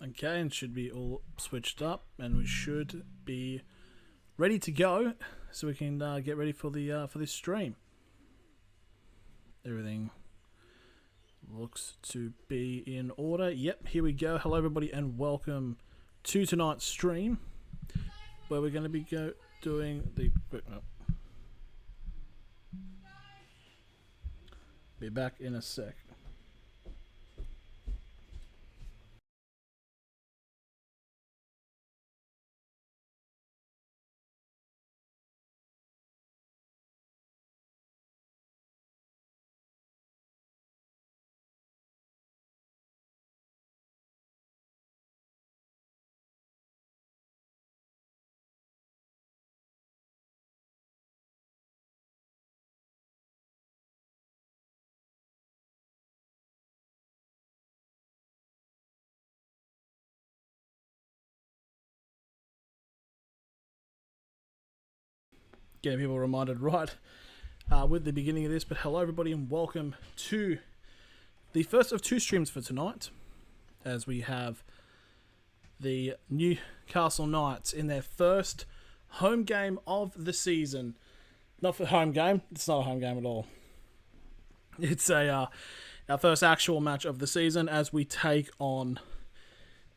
Okay, and should be all switched up, and we should be ready to go, so we can get ready for the for this stream. Everything looks to be in order. Yep, here we go. Hello, everybody, and welcome to tonight's stream, where we're going to be doing the. Be back in a sec. Getting people reminded right with the beginning of this. But hello, everybody, and welcome to the first of two streams for tonight, as we have the Newcastle Knights in their first home game of the season. Not for home game. It's not a home game at all. It's our first actual match of the season as we take on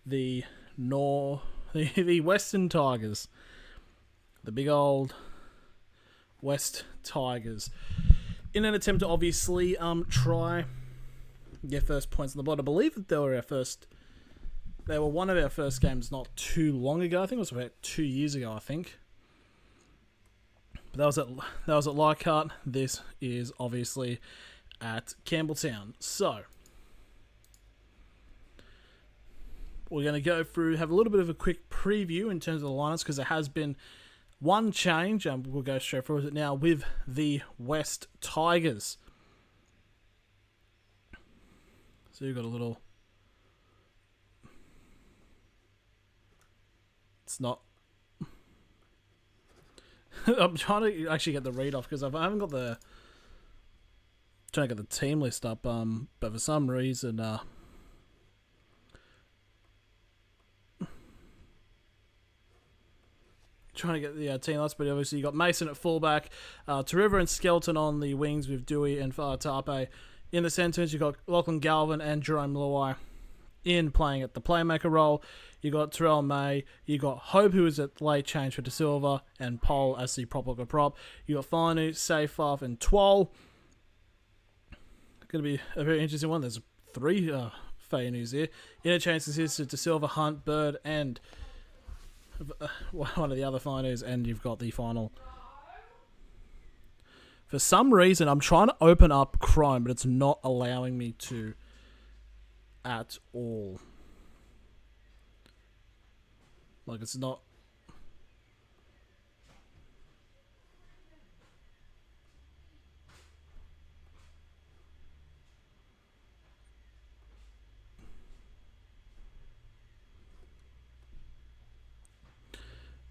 the Western Tigers, the big old West Tigers, in an attempt to obviously try get first points on the board. I believe that they were one of our first games not too long ago. I think it was about 2 years ago. I think, but that was at Leichhardt. This is obviously at Campbelltown. So we're going to go through, have a little bit of a quick preview in terms of the lineups, because there has been one change, and we'll go straight through it now with the West Tigers. So you've got a little... It's not... I'm trying to actually get the read off, because I haven't got the... trying to get the team list up, but for some reason... trying to get the team list, but obviously you got Mason at fullback, Tariva and Skelton on the wings with Dewey and Tape in the centres. You got Lachlan Galvin and Jerome Luai in playing at the playmaker role. You got Terrell May. You got Hope, who is at late change for De Silva, and Pole as the prop looker prop. You got Finu, Safaf, and Twal. Going to be a very interesting one. There's three Fainus here. Interchange consists of De Silva, Hunt, Bird, and one of the other finals, and you've got the final. For some reason, I'm trying to open up Chrome, but it's not allowing me to at all. Like, it's not...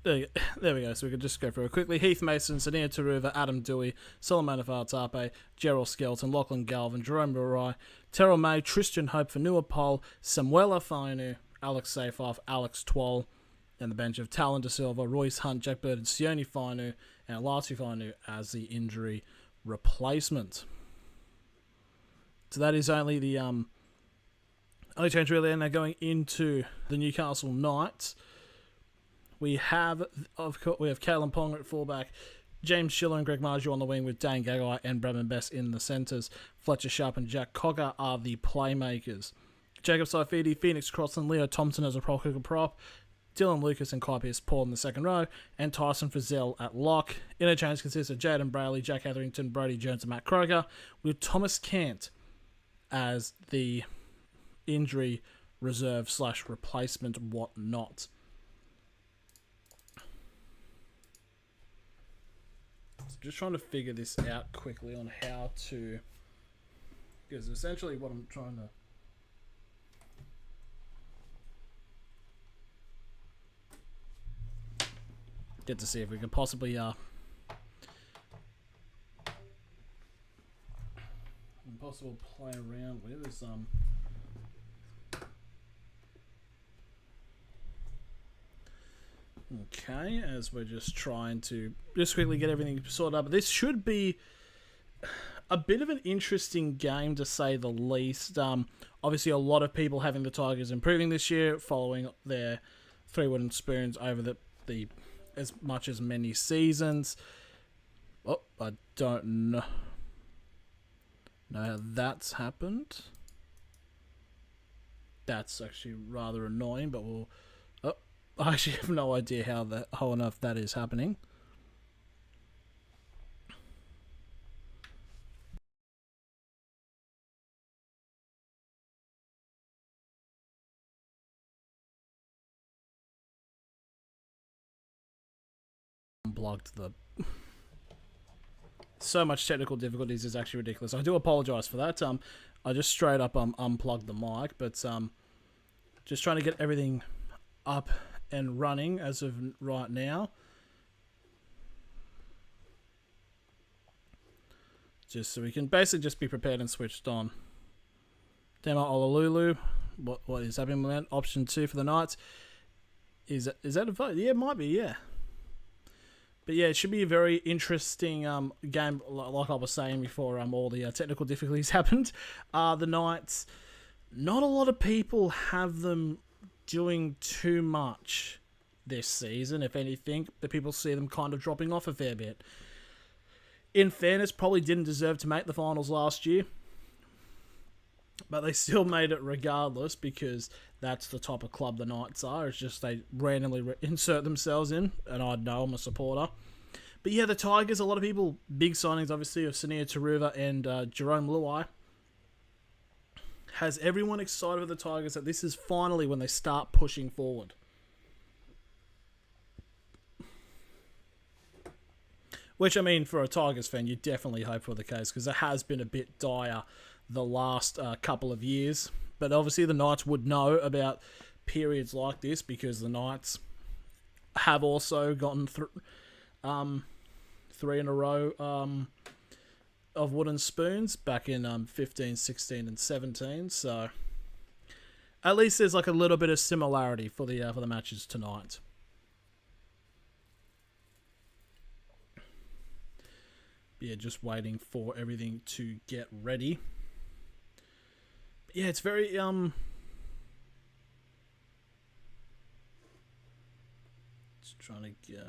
There we go. So we can just go through it quickly. Heath Mason, Sania Taruva, Adam Dewey, Solomon Tape, Gerald Skelton, Lachlan Galvin, Jerome Burai, Terrell May, Tristan Hope, Fanua Pole, Samuela Fainu, Alex Safaf, Alex Twal, and the bench of Talon De Silva, Royce Hunt, Jack Bird, and Sione Fainu, and Latu Fainu as the injury replacement. So that is only the only change really. And now going into the Newcastle Knights. We have Kalen Ponga at fullback, James Schiller and Greg Marju on the wing, with Dane Gagai and Bradman Best in the centres. Fletcher Sharp and Jack Cogger are the playmakers. Jacob Saifidi, Phoenix Crossland, Leo Thompson as a prop, Dylan Lucas and Kai Pierce Paul in the second row, and Tyson Frizzell at lock. Interchange consists of Jaden Brayley, Jack Etherington, Brody Jones and Matt Kroger, with Thomas Cant as the injury reserve / replacement whatnot. Just trying to figure this out quickly on how to, because essentially what I'm trying to get to see if we can possibly play around with is Okay, as we're just trying to just quickly get everything sorted up. This should be a bit of an interesting game, to say the least. Obviously, a lot of people having the Tigers improving this year, following their 3 wooden spoons over the as much as many seasons. Oh, I don't know how that's happened. That's actually rather annoying, but we'll... Oh, I actually have no idea how on earth that is happening. Unplugged the... So much technical difficulties is actually ridiculous. I do apologise for that. I just straight up unplugged the mic, but just trying to get everything up and running as of right now. Just so we can basically just be prepared and switched on. Demo Olalulu. What is happening, man? Option 2 for the Knights. Is that a vote? Yeah, it might be, yeah. But yeah, it should be a very interesting game, like I was saying before all the technical difficulties happened. The Knights, not a lot of people have them doing too much this season. If anything, the people see them kind of dropping off a fair bit. In fairness, probably didn't deserve to make the finals last year. But they still made it regardless, because that's the type of club the Knights are. It's just they randomly insert themselves in, and I know I'm a supporter. But yeah, the Tigers, a lot of people, big signings obviously of Sania Taruva and Jerome Luai. Has everyone excited for the Tigers that this is finally when they start pushing forward? Which, I mean, for a Tigers fan, you definitely hope for the case, because it has been a bit dire the last couple of years. But obviously the Knights would know about periods like this, because the Knights have also gotten 3 in a row of wooden spoons back in 15, 16 and 17. So at least there's like a little bit of similarity for the matches tonight. Yeah, just waiting for everything to get ready. Yeah, it's very just trying to get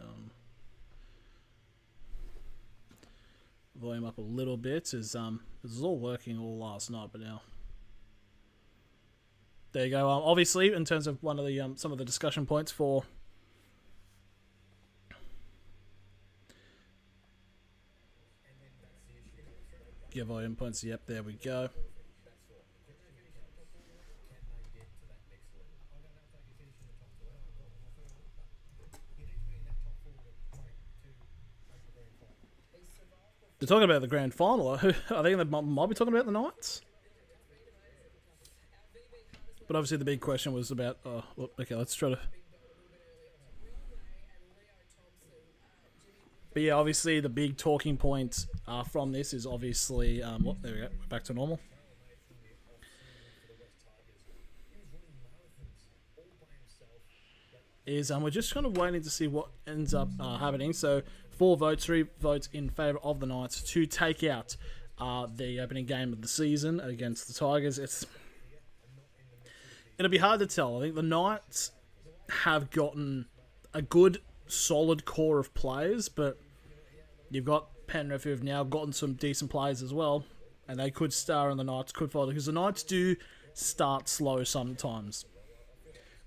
volume up a little bit. This was all working all last night, but now there you go. Obviously, in terms of one of the some of the discussion points for volume points. Yep, there we go. They're talking about the grand final. I think they might be talking about the Knights. But obviously the big question was about... Oh, okay, let's try to... But yeah, obviously the big talking point from this is obviously... there we go, back to normal. We're just kind of waiting to see what ends up happening. So 4 votes, 3 votes in favour of the Knights to take out the opening game of the season against the Tigers. It'll be hard to tell. I think the Knights have gotten a good, solid core of players, but you've got Penrith, who have now gotten some decent players as well, and they could star and the Knights could follow, because the Knights do start slow sometimes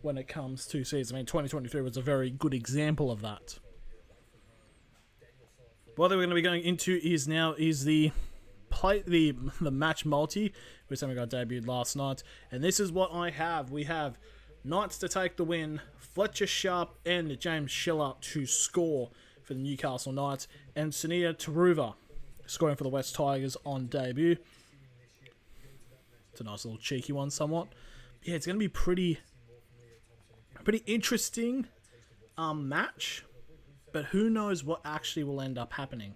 when it comes to season. I mean, 2023 was a very good example of that. What we're going to be going into is the match multi, which something got debuted last night, and this is what I have. We have Knights to take the win, Fletcher Sharp and James Schiller to score for the Newcastle Knights, and Sania Taruva scoring for the West Tigers on debut. It's a nice little cheeky one somewhat. Yeah, it's going to be pretty interesting match, but who knows what actually will end up happening,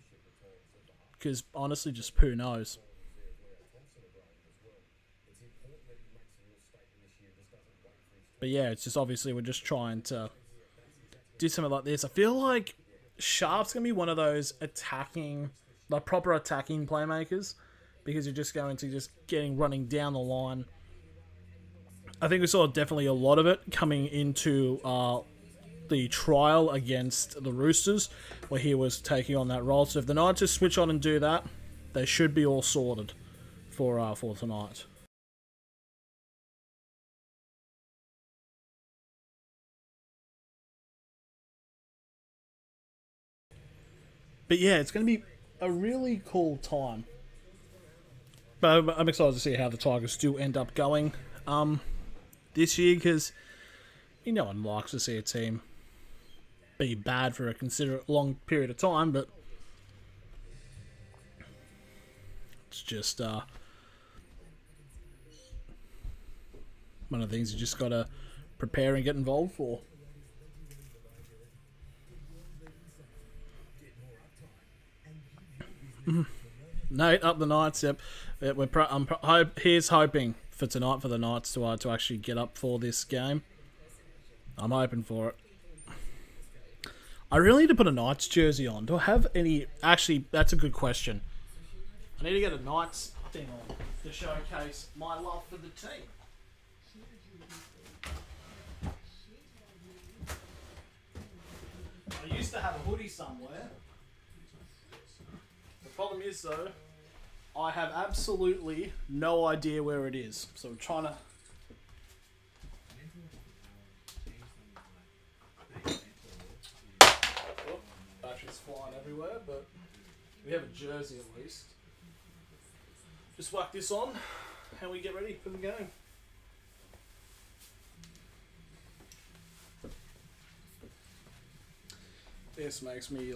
because honestly, just who knows. But yeah, it's just obviously we're just trying to do something like this, I feel like Sharp's going to be one of those attacking, like proper attacking playmakers, because you're just going to just running down the line. I think we saw definitely a lot of it coming into the trial against the Roosters, where he was taking on that role. So if the Knights just switch on and do that, they should be all sorted for tonight. But yeah, it's going to be a really cool time. But I'm excited to see how the Tigers do end up going this year, because no one likes to see a team be bad for a considerate long period of time, but it's just one of the things you just got to prepare and get involved for. Nate, up the Knights, yep. Here's hoping for tonight for the Knights to actually get up for this game. I'm hoping for it. I really need to put a Knights jersey on. Do I have any... Actually, that's a good question. I need to get a Knights thing on to showcase my love for the team. I used to have a hoodie somewhere. The problem is, though, I have absolutely no idea where it is. So I'm trying to... Oh, batteries flying everywhere, but we have a jersey at least. Just whack this on and we get ready for the game. This makes me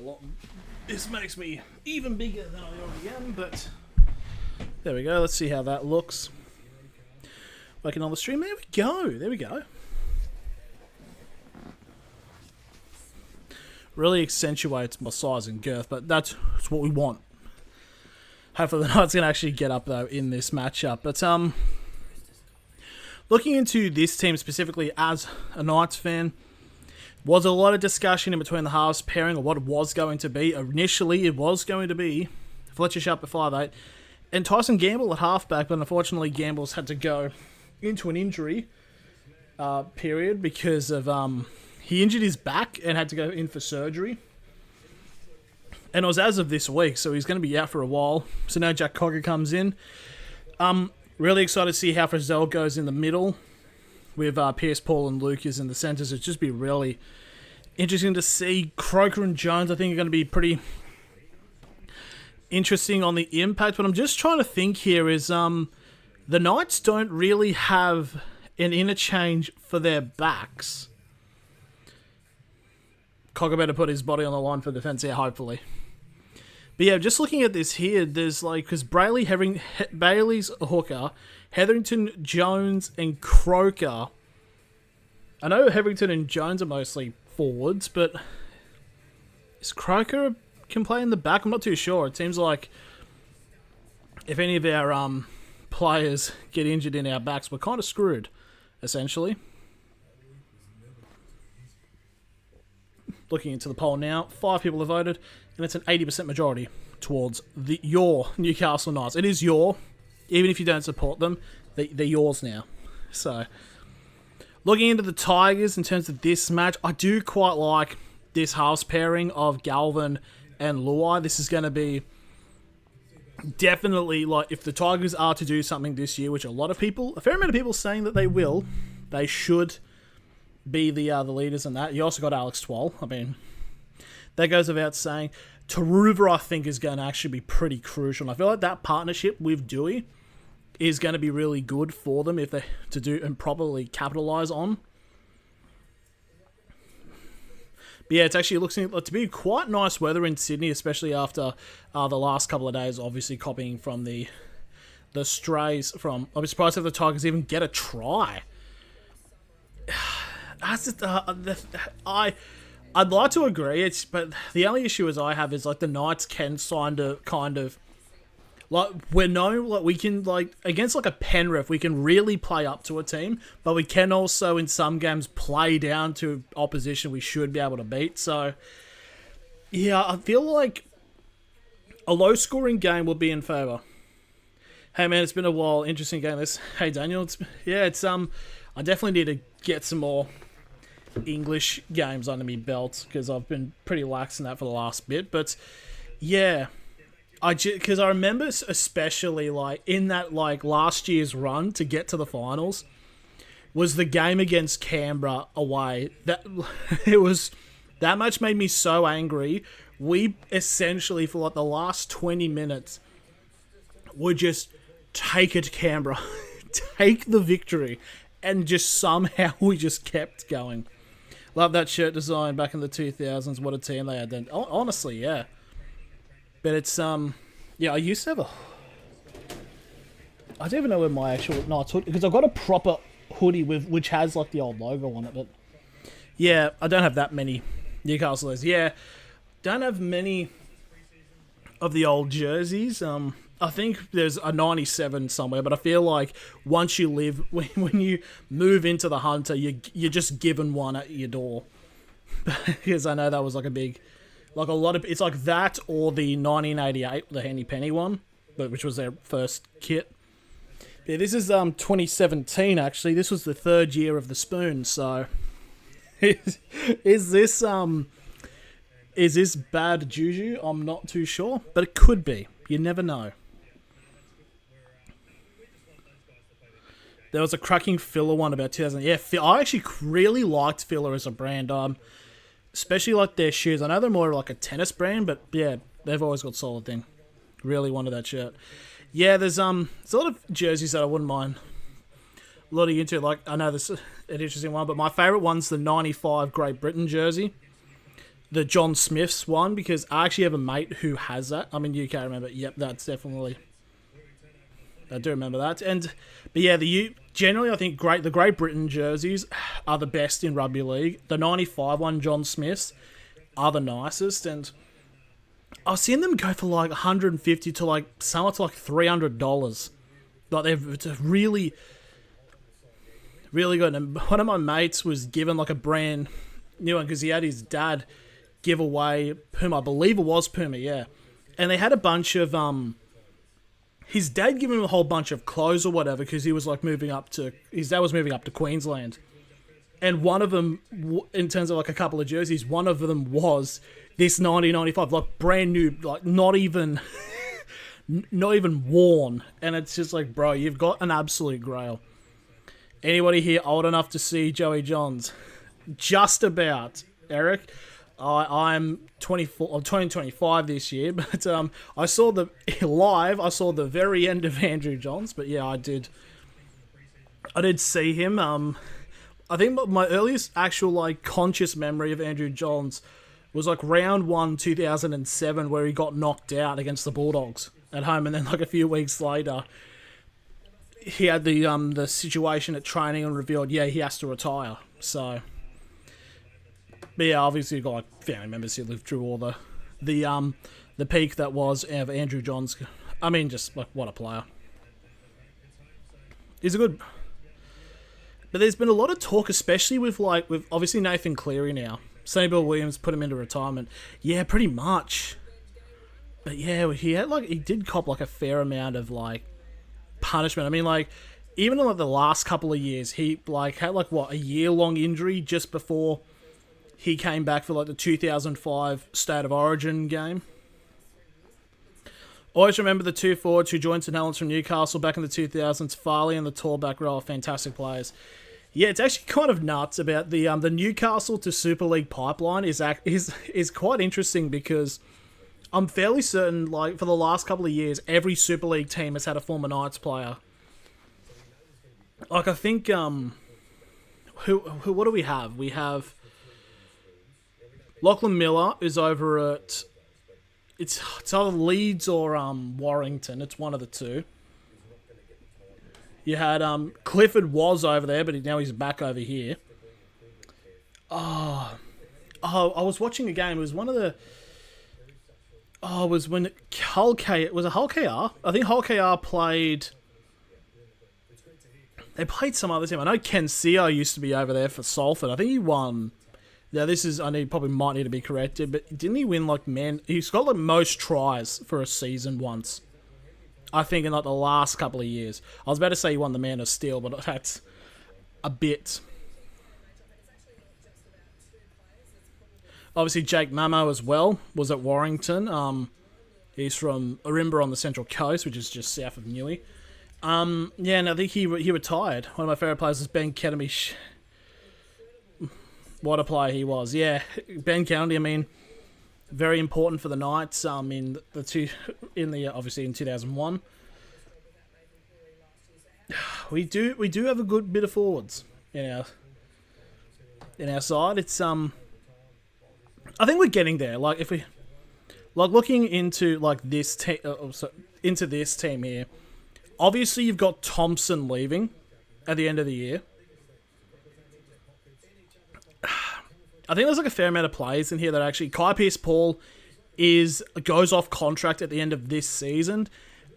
even bigger than I already am, but there we go. Let's see how that looks. Working on the stream. There we go. There we go. Really accentuates my size and girth, but that's what we want. Hopefully the Knights can actually get up though in this matchup. But looking into this team specifically as a Knights fan, was a lot of discussion in between the halves pairing of what it was going to be. Initially, it was going to be Fletcher Sharp at 5'8", and Tyson Gamble at halfback, but unfortunately Gamble's had to go into an injury period because of he injured his back and had to go in for surgery. And it was as of this week, so he's going to be out for a while. So now Jack Cogger comes in. Really excited to see how Frizzell goes in the middle with Pierce, Paul and Lucas in the centres. It'd just be really interesting to see. Croker and Jones, I think, are going to be pretty interesting on the impact. But I'm just trying to think here is the Knights don't really have an interchange for their backs. Cogger better put his body on the line for defence here, hopefully. But yeah, just looking at this here, there's like, because Bailey's a hooker, Hetherington, Jones, and Croker. I know Hetherington and Jones are mostly forwards, but is Croker can play in the back? I'm not too sure. It seems like if any of our players get injured in our backs, we're kind of screwed, essentially. Looking into the poll now, 5 people have voted, and it's an 80% majority towards your Newcastle Knights. It is your, even if you don't support them, they're yours now. So, looking into the Tigers in terms of this match, I do quite like this halves pairing of Galvin and Luai. This is going to be definitely, like, if the Tigers are to do something this year, which a fair amount of people saying that they will, they should be the leaders in that. You also got Alex Twal. I mean, that goes without saying. Taruva, I think, is going to actually be pretty crucial. And I feel like that partnership with Dewey is going to be really good for them if they to do and properly capitalise on. But yeah, it's actually looks to be quite nice weather in Sydney, especially after the last couple of days, obviously copying from the strays from... I'll be surprised if the Tigers even get a try. That's just, I'd like to agree, but the only issue I have is like the Knights can kind of Like, we're known, like, we can, like, against, like, a Penrith, we can really play up to a team, but we can also, in some games, play down to opposition we should be able to beat. So, yeah, I feel like a low-scoring game will be in favour. Hey, man, it's been a while. Interesting game, this. Hey, Daniel. I definitely need to get some more English games under me belt, because I've been pretty lax in that for the last bit. But, yeah... Because I remember especially, like, in that, like, last year's run to get to the finals was the game against Canberra away. That match made me so angry. We essentially, for, like, the last 20 minutes, would just take it to Canberra, take the victory, and just somehow we just kept going. Love that shirt design back in the 2000s. What a team they had then. Honestly, yeah. But it's, yeah, I used to have I don't even know where my actual Knights hoodie, because I've got a proper hoodie which has, like, the old logo on it, but yeah, I don't have that many Newcastle's. Yeah, don't have many of the old jerseys. I think there's a 97 somewhere, but I feel like once you live, when you move into the Hunter, you're just given one at your door. Because I know that was like a big... Like, a lot of... It's like that or the 1988, the Henny Penny one, which was their first kit. Yeah, this is 2017, actually. This was the third year of the spoon, so... Is this bad juju? I'm not too sure, but it could be. You never know. There was a cracking filler one about 2000. Yeah, I actually really liked Filler as a brand. Especially like their shoes. I know they're more like a tennis brand, but yeah, they've always got solid thing. Really wanted that shirt. Yeah, there's a lot of jerseys that I wouldn't mind loading into. Like, I know this is an interesting one, but my favourite one's the 95 Great Britain jersey. The John Smith's one, because I actually have a mate who has that. I'm in UK, remember. Yep, that's definitely... I do remember that. But yeah, generally, I think the Great Britain jerseys are the best in rugby league. The 95 one, John Smith's, are the nicest. And I've seen them go for like $150 to like somewhat to like $300. Like, it's really, really good. And one of my mates was given like a brand new one because he had his dad give away Puma. I believe it was Puma, yeah. And they had a bunch of his dad gave him a whole bunch of clothes or whatever because he was like his dad was moving up to Queensland. And one of them, in terms of like a couple of jerseys, one of them was this 1995, like brand new, like not even worn. And it's just like, bro, you've got an absolute grail. Anybody here old enough to see Joey Johns? Just about, Eric. I'm 24. I'm 25 this year, but I saw the very end of Andrew Johns. But yeah, I did see him. I think my earliest actual like conscious memory of Andrew Johns was like round 1, 2007, where he got knocked out against the Bulldogs at home, and then like a few weeks later, he had the situation at training and revealed, yeah, he has to retire. So. But yeah, obviously you've got like family members who lived through all the peak that was of Andrew Johns. I mean, just like what a player. He's a good. But there's been a lot of talk, especially with obviously Nathan Cleary now. Sonny Bill Williams put him into retirement. Yeah, pretty much. But yeah, he did cop like a fair amount of like punishment. I mean, like even in like the last couple of years, he like had like a year-long injury just before he came back for like the 2005 State of Origin game. Always remember the two forwards who joined St Helens from Newcastle back in the 2000s, Farley and the tall back row, fantastic players. Yeah, it's actually kind of nuts about the Newcastle to Super League pipeline is quite interesting because I'm fairly certain like for the last couple of years every Super League team has had a former Knights player. Like I think who what do we have? We have Lachlan Miller is over at it's either Leeds or Warrington. It's one of the two. You had Clifford was over there, but now he's back over here. Oh, I was watching a game. It was one of the. Oh, it was when Hull K... Was it Hull KR? I think Hull KR played... They played some other team. I know Ken Seo used to be over there for Salford. I think he won... Now, this is... I need probably might need to be corrected, but didn't he win, like, man... He's got, like, most tries for a season once. I think in, like, the last couple of years. I was about to say he won the Man of Steel, but that's a bit... Obviously, Jake Mamo as well was at Warrington. He's from Ourimbah on the Central Coast, which is just south of Newey. Yeah, and I think he retired. One of my favourite players was Ben Kennedy. What a player he was. Yeah, Ben Kennedy, I mean, very important for the Knights obviously in 2001. We do have a good bit of forwards in our side. It's I think we're getting there. Like if we looking into like this into this team here. Obviously, you've got Thompson leaving at the end of the year. I think there's like a fair amount of players in here that actually Kai Pearce-Paul goes off contract at the end of this season,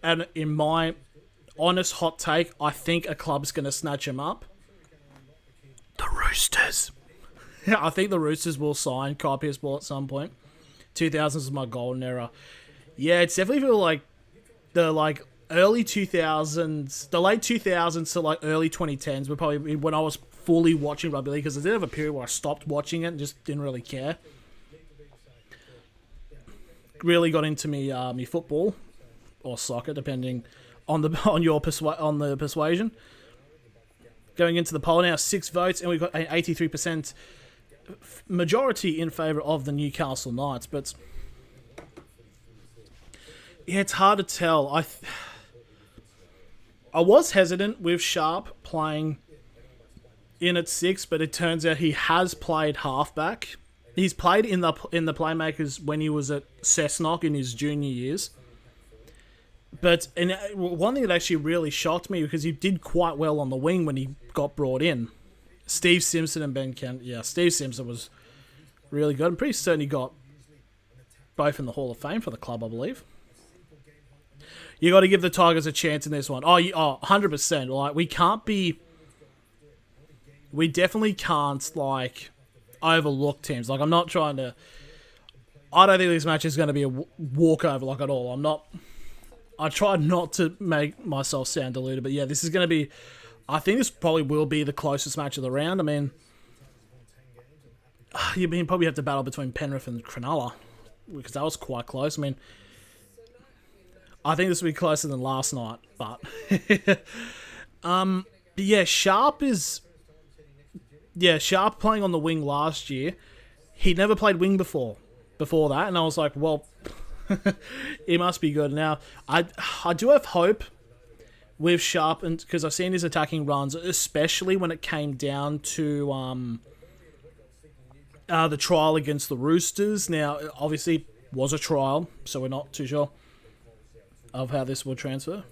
and in my honest hot take, I think a club's going to snatch him up. The Roosters. Yeah, I think the Roosters will sign Kai Pearce-Paul at some point. 2000s is my golden era. Yeah, it's definitely feel like the early 2000s, the late 2000s to like early 2010s were probably when I was fully watching rugby league, because I did have a period where I stopped watching it and just didn't really care. Really got into me football or soccer, depending on the persuasion. Going into the poll now, 6 votes, and we've got an 83% majority in favour of the Newcastle Knights. But yeah, it's hard to tell. I was hesitant with Sharp playing in at 6, but it turns out he has played halfback. He's played in the playmakers when he was at Cessnock in his junior years. But one thing that actually really shocked me, because he did quite well on the wing when he got brought in. Steve Simpson and Ben Kent. Yeah, Steve Simpson was really good. I'm pretty certain he got both in the Hall of Fame for the club, I believe. You got to give the Tigers a chance in this one. 100%. Like, we definitely can't, like, overlook teams. Like, I'm not trying to... I don't think this match is going to be a walkover, like, at all. I try not to make myself sound deluded, but yeah, this is going to be... I think this probably will be the closest match of the round. I mean, you probably have to battle between Penrith and Cronulla, because that was quite close. I mean, I think this will be closer than last night, but... but yeah, Sharp playing on the wing last year. He'd never played wing before that, and I was like, well... he must be good. Now, I do have hope with Sharp, because I've seen his attacking runs, especially when it came down to the trial against the Roosters. Now, obviously, it was a trial, so we're not too sure of how this will transfer.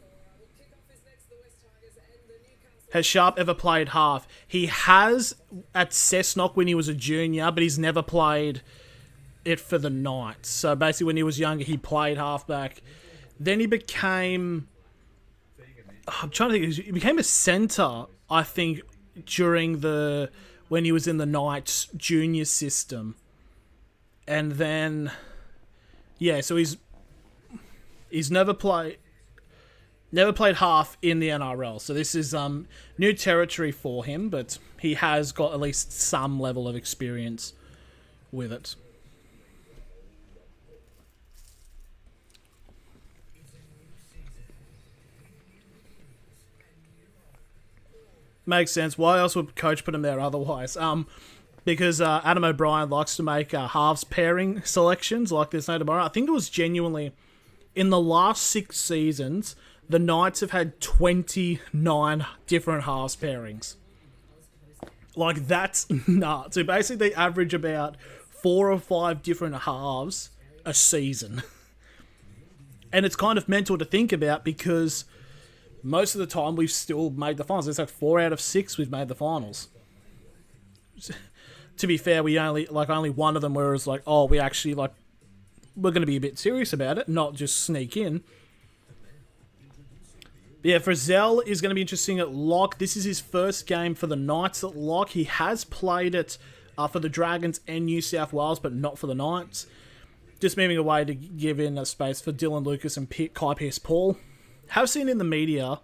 Has Sharp ever played half? He has at Cessnock when he was a junior, but he's never played it for the Knights. So basically, when he was younger, he played halfback. Then he became... I'm trying to think. He became a centre, I think, when he was in the Knights junior system. And then... Yeah, so he's never played half in the NRL. So this is new territory for him, but he has got at least some level of experience with it. Makes sense. Why else would coach put him there otherwise? Because Adam O'Brien likes to make halves pairing selections like there's no tomorrow. I think it was genuinely, in the last 6 seasons, the Knights have had 29 different halves pairings. Like, that's nuts. So basically, they average about 4 or 5 different halves a season. And it's kind of mental to think about, because most of the time we've still made the finals. It's like 4 out of 6 we've made the finals. To be fair, we only one of them where it's like, oh, we actually we're going to be a bit serious about it, not just sneak in. But yeah, Frizzell is going to be interesting at lock. This is his first game for the Knights at lock. He has played it for the Dragons and New South Wales, but not for the Knights. Just moving away to give in a space for Dylan Lucas and Kai Pearce-Paul. Have seen in the media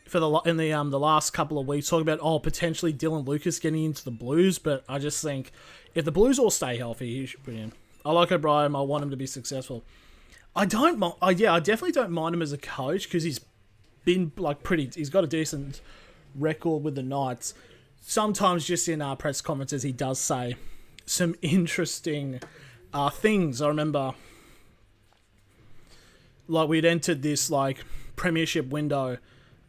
for the last couple of weeks talking about potentially Dylan Lucas getting into the Blues, but I just think if the Blues all stay healthy, he should be in. I like O'Brien. I want him to be successful. I definitely don't mind him as a coach because he's been he's got a decent record with the Knights. Sometimes just in our press conferences he does say some interesting things. I remember we'd entered this premiership window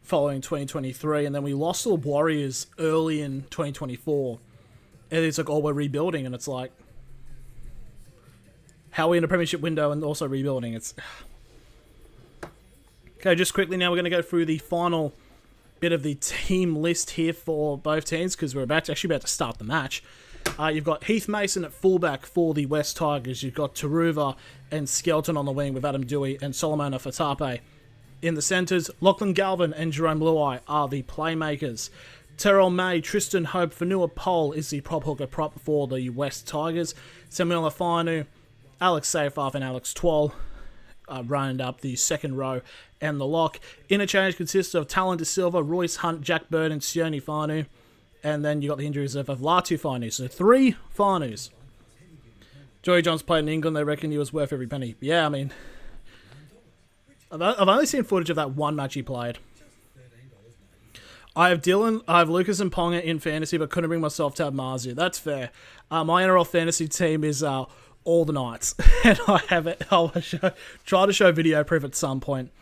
following 2023, and then we lost to the Warriors early in 2024, and it's we're rebuilding, and it's how are we in a premiership window and also rebuilding? It's okay. Just quickly now, we're going to go through the final bit of the team list here for both teams because we're about to start the match. You've got Heath Mason at fullback for the West Tigers. You've got Taruva and Skelton on the wing with Adam Dewey and Solomona Fatape. In the centres, Lachlan Galvin and Jerome Luai are the playmakers. Terrell May, Tristan Hope, Fanua Pole is the prop hooker prop for the West Tigers. Samuel Afanu, Alex Seyfarth and Alex Twoll round up the second row and the lock. Interchange consists of Talon De Silva, Royce Hunt, Jack Bird and Sione Fanu. And then you got the injuries of Latu Fanu. So 3 Fanus. Joey Johns played in England. They reckon he was worth every penny. Yeah, I mean, I've only seen footage of that one match he played. I have Lucas and Ponga in fantasy, but couldn't bring myself to have Marzia. That's fair. My NRL fantasy team is all the Knights, and I have it. I'll try to show video proof at some point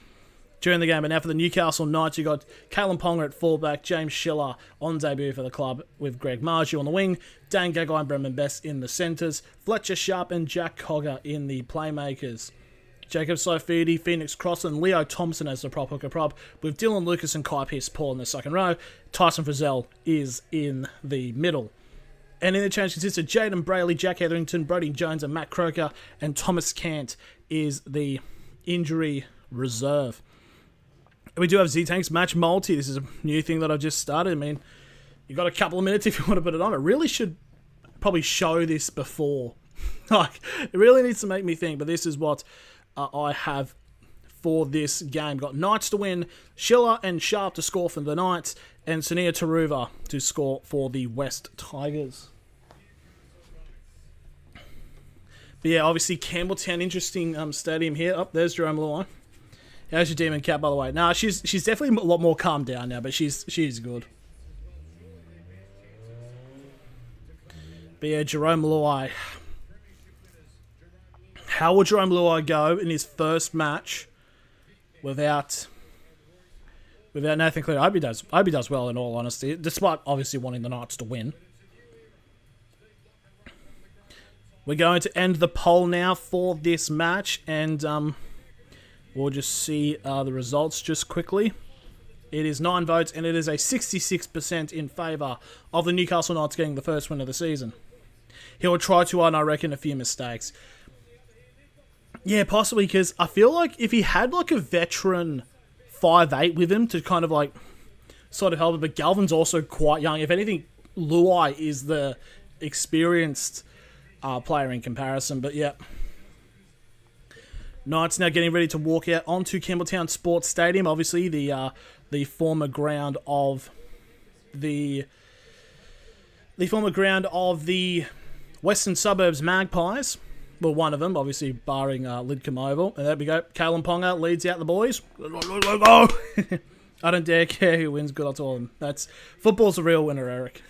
during the game. And now for the Newcastle Knights, you got Kalen Ponga at fullback, James Schiller on debut for the club with Greg Marju on the wing, Dan Gagai and Brendan Best in the centres, Fletcher Sharp and Jack Cogger in the playmakers. Jacob Sofidi, Phoenix Cross and Leo Thompson as the prop hooker prop, with Dylan Lucas and Kai Pearce-Paul in the second row. Tyson Frizzell is in the middle. And in the change consists of Jaden Brayley, Jack Hetherington, Brody Jones and Matt Croker, and Thomas Cant is the injury reserve. We do have Z-Tanks Match Multi. This is a new thing that I've just started. I mean, you've got a couple of minutes if you want to put it on. I really should probably show this before. It really needs to make me think, but this is what I have for this game. Got Knights to win, Schiller and Sharp to score for the Knights, and Sania Taruva to score for the West Tigers. But yeah, obviously Campbelltown, interesting stadium here. Oh, there's Jerome Luai. How's your Demon Cat, by the way? Nah, she's definitely a lot more calmed down now, but she's good. But yeah, Jerome Luai. How will Jerome Luai go in his first match without Nathan Cleary? I hope he does well, in all honesty, despite obviously wanting the Knights to win. We're going to end the poll now for this match, and we'll just see the results just quickly. It is 9 votes, and it is a 66% in favour of the Newcastle Knights getting the first win of the season. He will try to earn, I reckon, a few mistakes. Yeah, possibly, because I feel like if he had a veteran 5'8" with him to kind of sort of help him, but Galvin's also quite young. If anything, Luai is the experienced player in comparison, but yeah. Knights now getting ready to walk out onto Campbelltown Sports Stadium, obviously the former ground of the Western Suburbs Magpies. Well, one of them, obviously, barring Lidcombe Oval. And there we go. Kalen Ponga leads out the boys. I don't dare care who wins. Good on to all of them. Football's a real winner, Eric.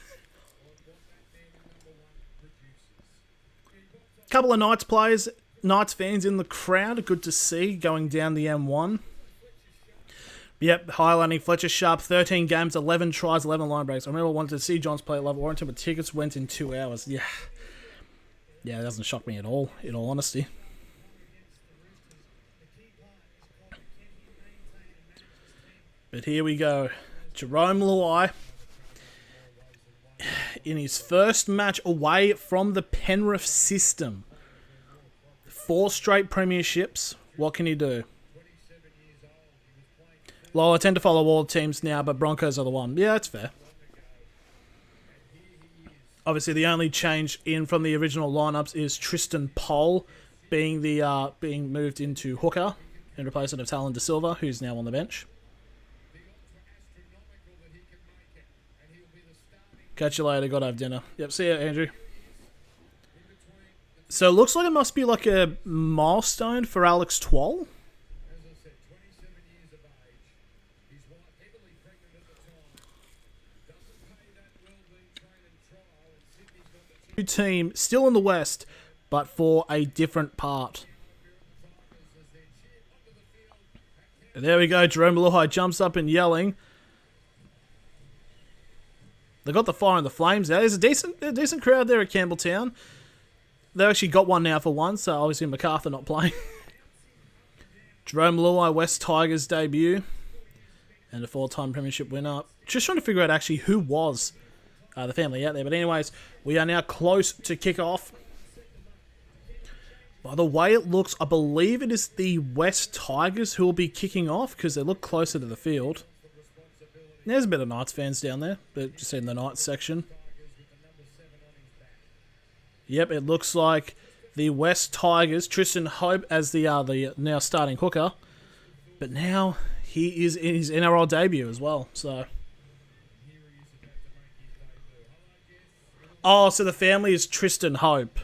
Couple of Knights fans in the crowd. Good to see going down the M1. Yep, highlighting Fletcher Sharp, 13 games, 11 tries, 11 line breaks. I remember I wanted to see Johns play at Love Warrington, but tickets went in 2 hours. Yeah, it doesn't shock me at all, in all honesty. But here we go. Jerome Luai, in his first match away from the Penrith system. 4 straight premierships. What can he do? Well, I tend to follow all teams now, but Broncos are the one. Yeah, that's fair. Obviously, the only change in from the original lineups is Tristan Poll being moved into hooker in replacement of Talon De Silva, who's now on the bench. Catch you later. Gotta have dinner. Yep, see ya, Andrew. So it looks like it must be like a milestone for Alex Twal. Team still in the West, but for a different part. And there we go. Jerome Maluhai jumps up and yelling. They got the fire and the flames there. There's a decent crowd there at Campbelltown. They actually got one now for once, so obviously MacArthur not playing. Jerome Maluhai, West Tigers debut, and a 4-time premiership winner. Just trying to figure out actually who was the family out there. But anyways, we are now close to kick-off. By the way it looks, I believe it is the West Tigers who will be kicking off because they look closer to the field. There's a bit of Knights fans down there, but just in the Knights section. Yep, it looks like the West Tigers, Tristan Hope as the now starting hooker. But now he is in his NRL debut as well, so... Oh, so the family is Tristan Hope.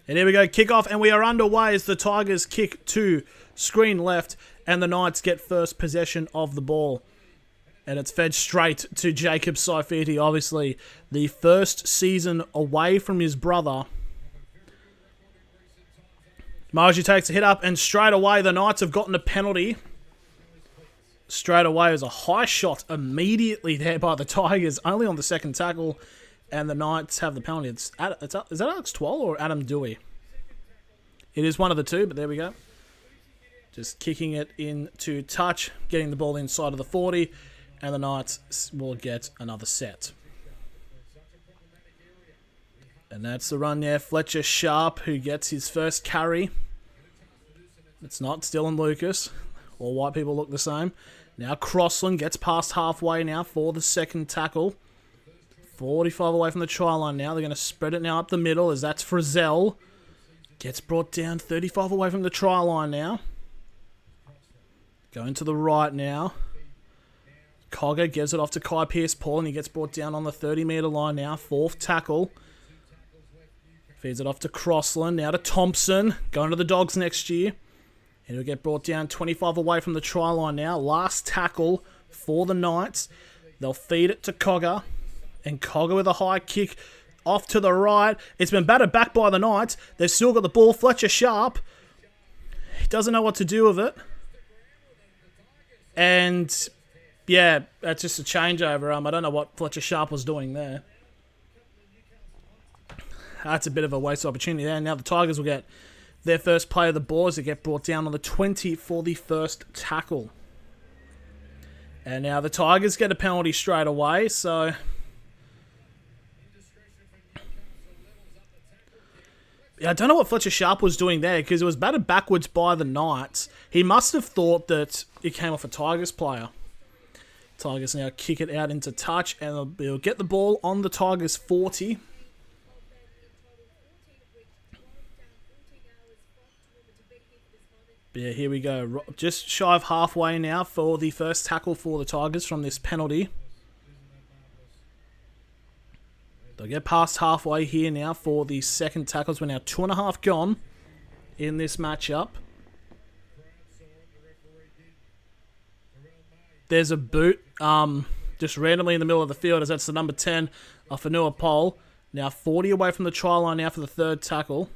And here we go, kick-off, and we are underway as the Tigers kick to screen left, and the Knights get first possession of the ball. And it's fed straight to Jacob Saifiti, obviously the first season away from his brother. Margie takes a hit up, and straight away the Knights have gotten a penalty. Straight away, it was a high shot immediately there by the Tigers, only on the second tackle. And the Knights have the penalty. Is that Alex Twal or Adam Dewey? It is one of the two, but there we go. Just kicking it into touch, getting the ball inside of the 40, and the Knights will get another set. And that's the run there. Fletcher Sharp, who gets his first carry. It's not Dylan Lucas. All white people look the same. Now Crossland gets past halfway now for the second tackle. 45 away from the try line now. They're going to spread it now up the middle as that's Frizzell. Gets brought down 35 away from the try line now. Going to the right now. Cogger gives it off to Kai Pearce-Paul and he gets brought down on the 30-metre line now. Fourth tackle. Feeds it off to Crossland. Now to Thompson. Going to the Dogs next year. And he'll get brought down 25 away from the try line now. Last tackle for the Knights. They'll feed it to Cogger. And Cogger with a high kick off to the right. It's been battered back by the Knights. They've still got the ball. Fletcher Sharp. He doesn't know what to do with it. And, yeah, that's just a changeover. I don't know what Fletcher Sharp was doing there. That's a bit of a waste of opportunity there. Now the Tigers will get their first play of the ball as they get brought down on the 20 for the first tackle. And now the Tigers get a penalty straight away, so... Yeah, I don't know what Fletcher Sharp was doing there because it was battered backwards by the Knights. He must have thought that it came off a Tigers player. Tigers now kick it out into touch and they'll get the ball on the Tigers 40. Yeah, here we go. Just shy of halfway now for the first tackle for the Tigers from this penalty. They'll get past halfway here now for the second tackles. We're now 2.5 gone in this matchup. There's a boot just randomly in the middle of the field as that's the number 10 of Fanua Pole. Now 40 away from the try line now for the third tackle.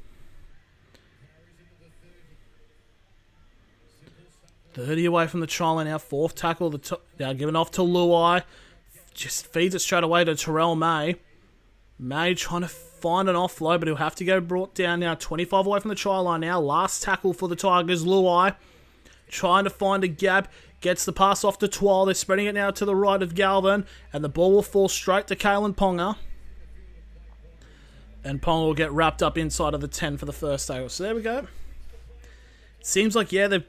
30 away from the try line now. Fourth tackle. Now given off to Luai. Just feeds it straight away to Terrell May. May trying to find an offload, but he'll have to go brought down now. 25 away from the try line now. Last tackle for the Tigers. Luai trying to find a gap. Gets the pass off to Twal. They're spreading it now to the right of Galvin. And the ball will fall straight to Kalen Ponga. And Ponga will get wrapped up inside of the 10 for the first tackle. So there we go. Seems like, yeah, they've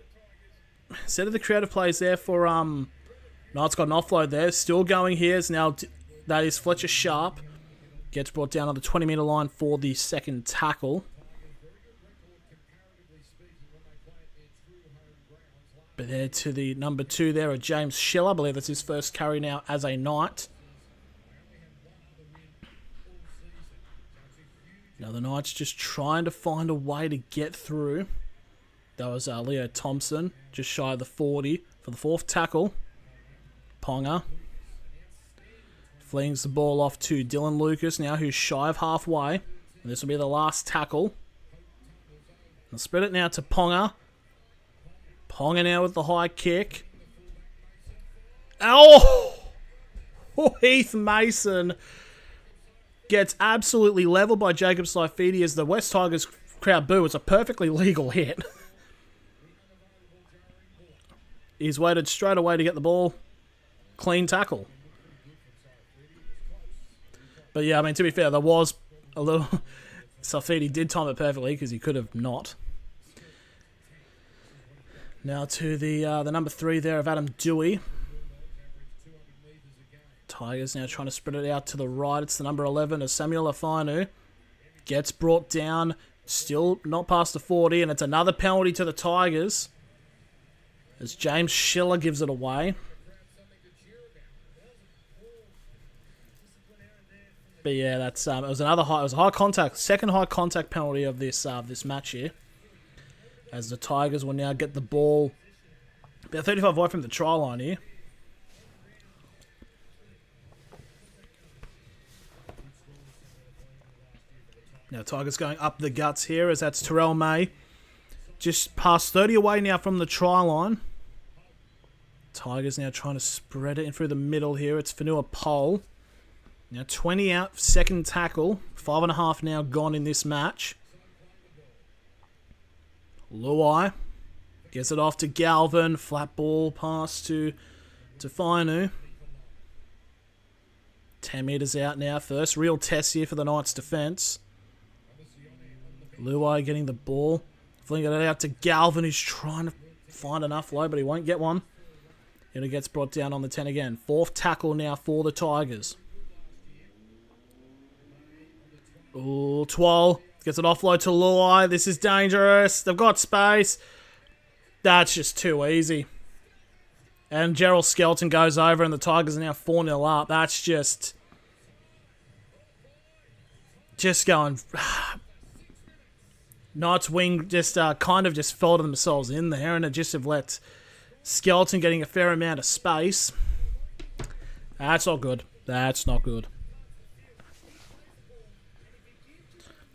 instead of the creative plays there for Knight's got an offload there. Still going here. Is now that is Fletcher Sharp. Gets brought down on the 20-metre line for the second tackle. But there to the number 2 there of James Schiller. I believe that's his first carry now as a Knight. Now the Knights just trying to find a way to get through. That was Leo Thompson, just shy of the 40 for the fourth tackle. Ponga flings the ball off to Dylan Lucas now, who's shy of halfway. And this will be the last tackle. They'll spread it now to Ponga. Ponga now with the high kick. Oh! Heath Mason gets absolutely leveled by Jacob Saifidi as the West Tigers crowd boo. It's a perfectly legal hit. He's waited straight away to get the ball. Clean tackle. But yeah, I mean, to be fair, there was a little... Saifidi did time it perfectly because he could have not. Now to the number 3 there of Adam Dewey. Tigers now trying to spread it out to the right. It's the number 11 of Samuel Afanu. Gets brought down. Still not past the 40. And it's another penalty to the Tigers, as James Schiller gives it away. But yeah, that's it was another high. It was a high contact, second high contact penalty of this match here. As the Tigers will now get the ball about 35 away from the try line here. Now Tigers going up the guts here, as that's Terrell May. Just past 30 away now from the try line. Tigers now trying to spread it in through the middle here. It's Fanua Pole. Now 20 out, second tackle. 5.5 now gone in this match. Luai gets it off to Galvin. Flat ball pass to Fainu. 10 metres out now. First real test here for the Knights defence. Luai getting the ball. Flinging it out to Galvin, who's trying to find enough low, but he won't get one. And it gets brought down on the 10 again. Fourth tackle now for the Tigers. Ooh, Twal gets an offload to Luai. This is dangerous. They've got space. That's just too easy. And Gerald Skelton goes over, and the Tigers are now 4-0 up. That's just going... Knights wing just kind of just folded themselves in there, and it just have let Skelton getting a fair amount of space. That's not good. That's not good.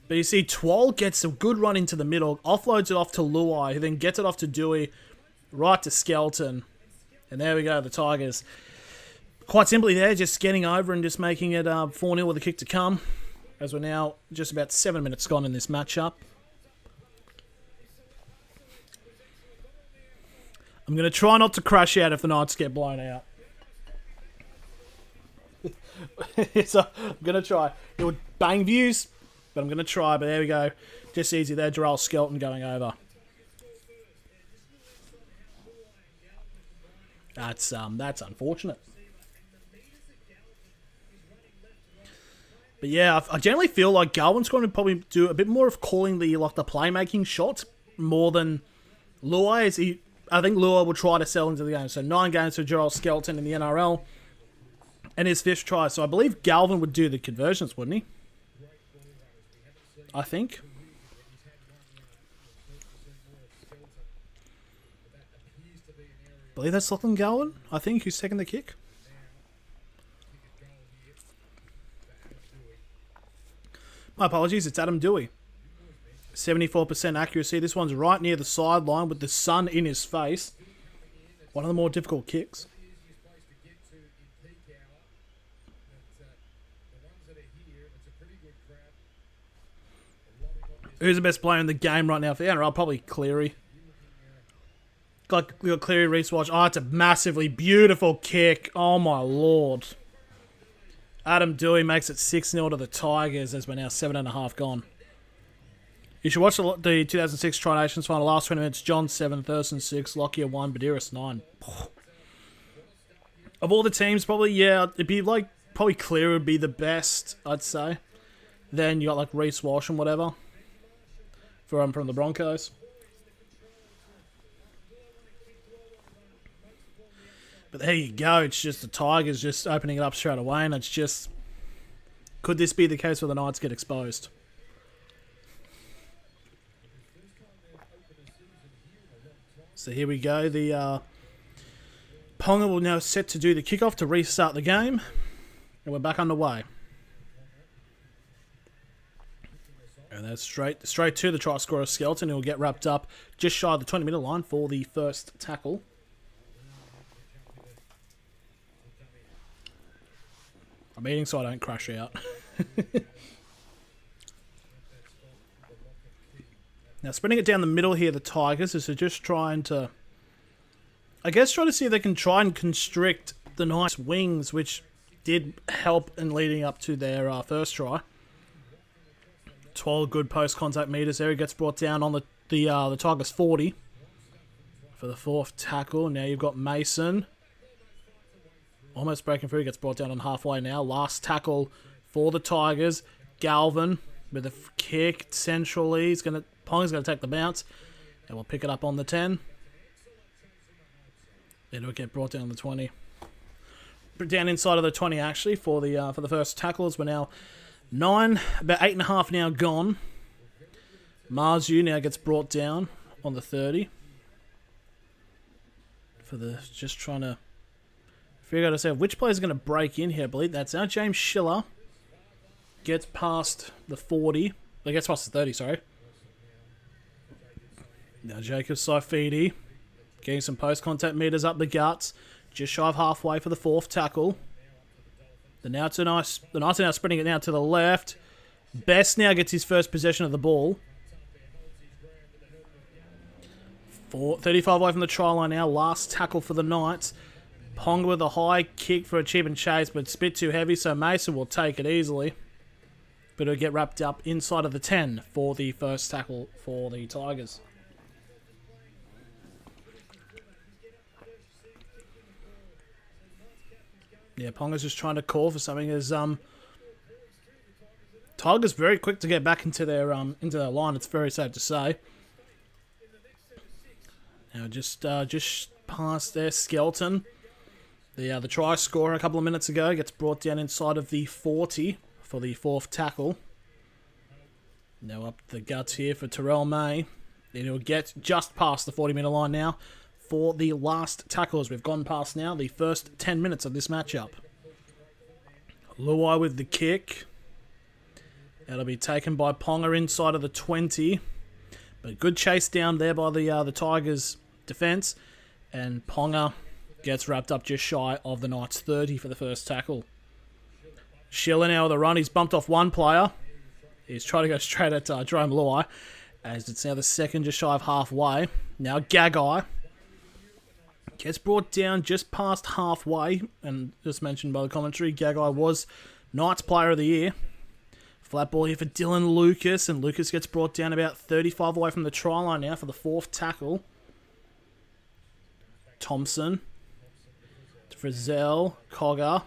But you see, Twal gets a good run into the middle, offloads it off to Luai, who then gets it off to Dewey, right to Skelton. And there we go, the Tigers. Quite simply there, just getting over and just making it 4-0 with a kick to come. As we're now just about 7 minutes gone in this matchup. I'm going to try not to crash out if the Knights get blown out. So I'm going to try. It would bang views, but I'm going to try. But there we go. Just easy there. Jarrell Skelton going over. That's unfortunate. But yeah, I generally feel like Galvin's going to probably do a bit more of calling the playmaking shots more than Luai. I think Luai will try to sell into the game. So 9 games for Gerald Skelton in the NRL. And his 5th try. So I believe Galvin would do the conversions, wouldn't he? I think. I believe that's Lachlan Galvin, I think, who's taking the kick. My apologies, it's Adam Dewey. 74% accuracy. This one's right near the sideline with the sun in his face. One of the more difficult kicks. Who's the best player in the game right now for the NRL? Probably Cleary. Got Cleary, Reece Walsh. Oh, it's a massively beautiful kick. Oh my lord. Adam Dewey makes it 6-0 to the Tigers as we're now 7.5 gone. You should watch the 2006 Tri-Nations final. Last 20 minutes, John 7, Thurston 6, Lockyer 1, Badiris 9. Of all the teams, probably, yeah, it'd be like, probably Clear would be the best, I'd say. Then you got like Reece Walsh and whatever from the Broncos. But there you go. It's just the Tigers just opening it up straight away, and it's just, could this be the case where the Knights get exposed? So here we go. The Ponga will now set to do the kickoff to restart the game, and we're back underway. And that's straight to the try scorer Skelton, who will get wrapped up just shy of the 20-minute line for the first tackle. I'm eating so I don't crash out. Now, spreading it down the middle here, the Tigers, is just trying to, I guess, try to see if they can try and constrict the Knights' wings, which did help in leading up to their first try. 12 good post-contact meters there. He gets brought down on the Tigers 40 for the fourth tackle. Now you've got Mason almost breaking through. He gets brought down on halfway now. Last tackle for the Tigers. Galvin with a kick centrally. Pong's going to take the bounce, and we'll pick it up on the 10. It'll get brought down the 20. Down inside of the 20 actually for the first tackles. We're now 9, about 8.5 now gone. Marzu now gets brought down on the 30. Just trying to figure out which player's going to break in here. I believe that's now James Schiller. Gets past the 40. Gets past the 30, sorry. Now Jacob Saifidi getting some post-contact meters up the guts. Just shy of halfway for the fourth tackle. The Knights are now spreading it now to the left. Best now gets his first possession of the ball. 35 away from the try line now. Last tackle for the Knights. Ponga with a high kick for a chip and chase, but it's a bit too heavy, so Mason will take it easily. But it'll get wrapped up inside of the 10 for the first tackle for the Tigers. Yeah, Ponga's just trying to call for something as Tigers very quick to get back into their line. It's very safe to say. Now just past there, Skelton, the try scorer a couple of minutes ago, gets brought down inside of the 40 for the fourth tackle. Now up the guts here for Terrell May. Then he'll get just past the 40-metre line now for the last tackles. We've gone past now the first 10 minutes of this matchup. Luai with the kick. That'll be taken by Ponga inside of the 20. But good chase down there by the Tigers' defence. And Ponga gets wrapped up just shy of the Knights 30 for the first tackle. Schiller now with a run. He's bumped off one player. He's trying to go straight at Jerome Luai. As it's now the second just shy of halfway. Now Gagai gets brought down just past halfway. And just mentioned by the commentary, Gagai was Knights Player of the Year. Flat ball here for Dylan Lucas. And Lucas gets brought down about 35 away from the try line now for the fourth tackle. Thompson. Frizzell. Cogger.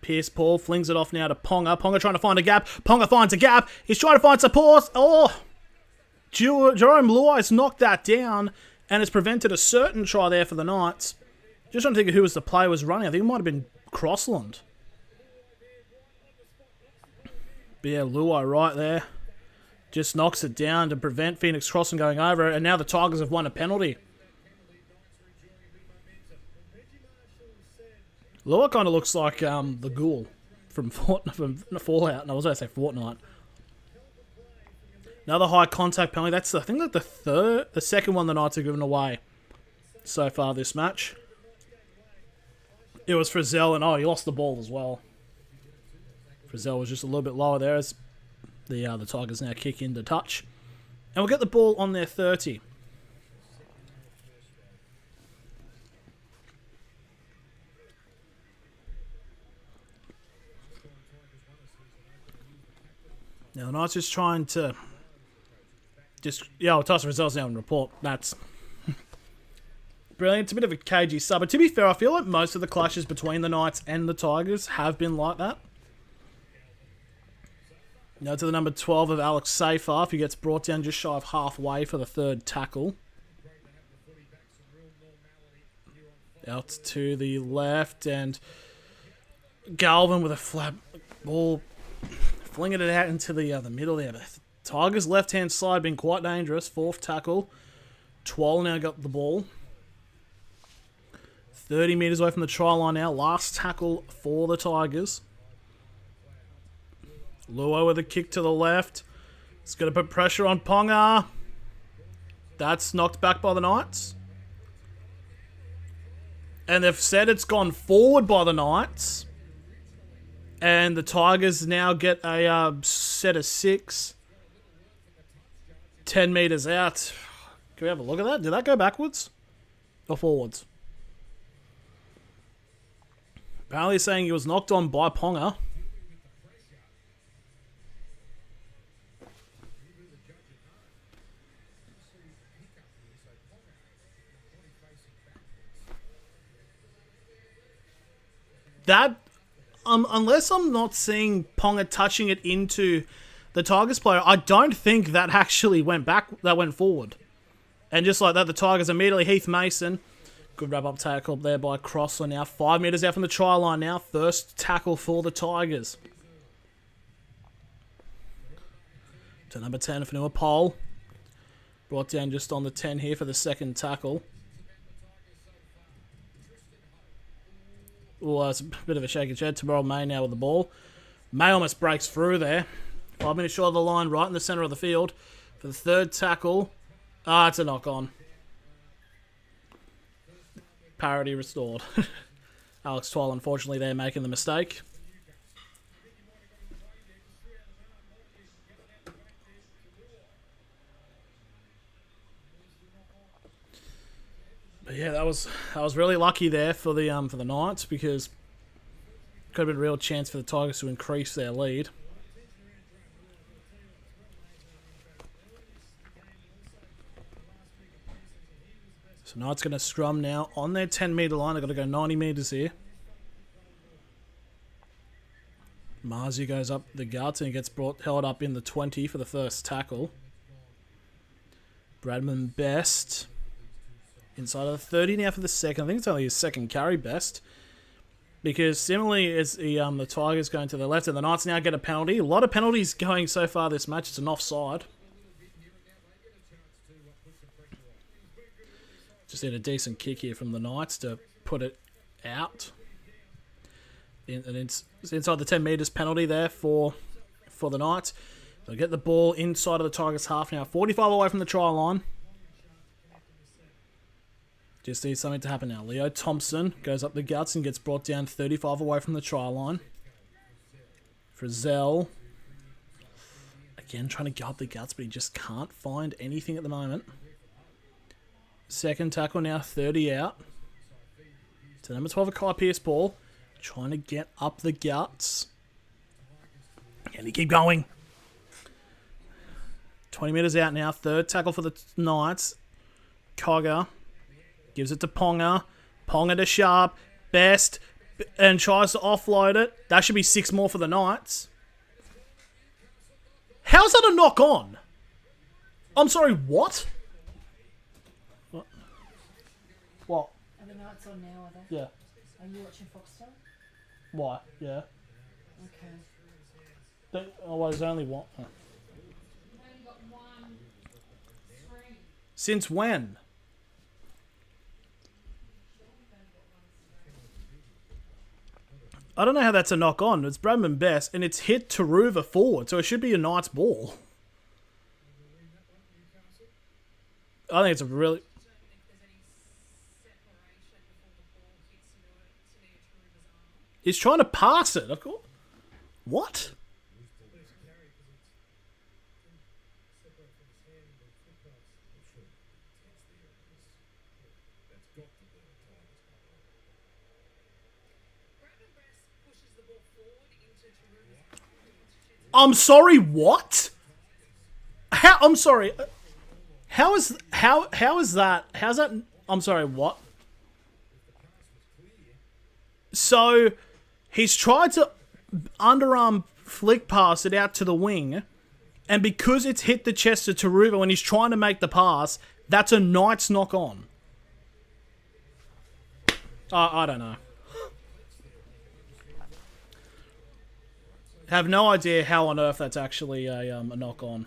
Pierce Paul flings it off now to Ponga. Ponga trying to find a gap. Ponga finds a gap. He's trying to find support. Oh! Jerome Luai's knocked that down, and it's prevented a certain try there for the Knights. Just trying to think of who was the player was running. I think it might have been Crossland. But yeah, Luai right there. Just knocks it down to prevent Phoenix Crossland going over it, and now the Tigers have won a penalty. Luai kind of looks like the ghoul from Fallout. No, I was going to say Fortnite. Another high contact penalty. That's, I think, like the second one the Knights have given away so far this match. It was Frizzell, and he lost the ball as well. Frizzell was just a little bit lower there as the Tigers now kick into touch. And we'll get the ball on their 30. Now the Knights just trying to I'll toss the results now and report. That's brilliant. It's a bit of a cagey sub, but to be fair, I feel like most of the clashes between the Knights and the Tigers have been like that. Now to the number 12 of Alex Seyfarth, who gets brought down just shy of halfway for the third tackle. Out to the left, and Galvin with a flat ball, flinging it out into the middle there. The Tigers' left-hand side been quite dangerous. Fourth tackle. Twoll now got the ball. 30 metres away from the try line now. Last tackle for the Tigers. Luo with a kick to the left. It's going to put pressure on Ponga. That's knocked back by the Knights. And they've said it's gone forward by the Knights. And the Tigers now get a set of 6. 10 metres out. Can we have a look at that? Did that go backwards? Or forwards? Apparently saying he was knocked on by Ponga. That, unless I'm not seeing Ponga touching it into the Tigers player, I don't think that actually went back. That went forward, and just like that, the Tigers immediately. Heath Mason, good wrap up tackle there by Crossler. Now 5 metres out from the try line. Now first tackle for the Tigers. To number 10 for Pole, brought down just on the 10 here for the second tackle. Oh, it's a bit of a shaky shed. Tomorrow May now with the ball. May almost breaks through there. 5 minutes short of the line, right in the centre of the field. For the third tackle. It's a knock-on. Parity restored. Alex Twoll, unfortunately, there making the mistake. But yeah, that was really lucky there for the Knights, because could have been a real chance for the Tigers to increase their lead. So Knights going to scrum now on their 10 metre line. They've got to go 90 metres here. Marzi goes up the guts and he gets held up in the 20 for the first tackle. Bradman Best inside of the 30 now for the second. I think it's only his second carry, Best. Because similarly as the Tigers going to the left, and the Knights now get a penalty. A lot of penalties going so far this match. It's an offside. Just need a decent kick here from the Knights to put it out. And it's inside the 10 metres penalty there for the Knights. They'll get the ball inside of the Tigers' half now. 45 away from the try line. Just needs something to happen now. Leo Thompson goes up the guts and gets brought down 35 away from the try line. Frizzell. Again, trying to go up the guts, but he just can't find anything at the moment. Second tackle now, 30 out. To number 12, a Kai Pearce ball. Trying to get up the guts. Can he keep going? 20 metres out now. Third tackle for the Knights. Cogger. Gives it to Ponga. Ponga to Sharp. Best. And tries to offload it. That should be 6 more for the Knights. How's that a knock on? I'm sorry, what? What? Are the Knights on now, are they? Yeah. Are you watching Foxtel? Why? Yeah. Okay. Oh, there's only one. Oh. Since when? I don't know how that's a knock on. It's Bradman Best, and it's hit Taruva forward, so it should be a Knights ball. I think it's a really... He's trying to pass it, of course. What? I'm sorry, what? I'm sorry. How is that? How's that? I'm sorry, what? So, he's tried to underarm flick pass it out to the wing, and because it's hit the chest of Taruva when he's trying to make the pass, that's a Knights knock on. I don't know. Have no idea how on earth that's actually a knock on.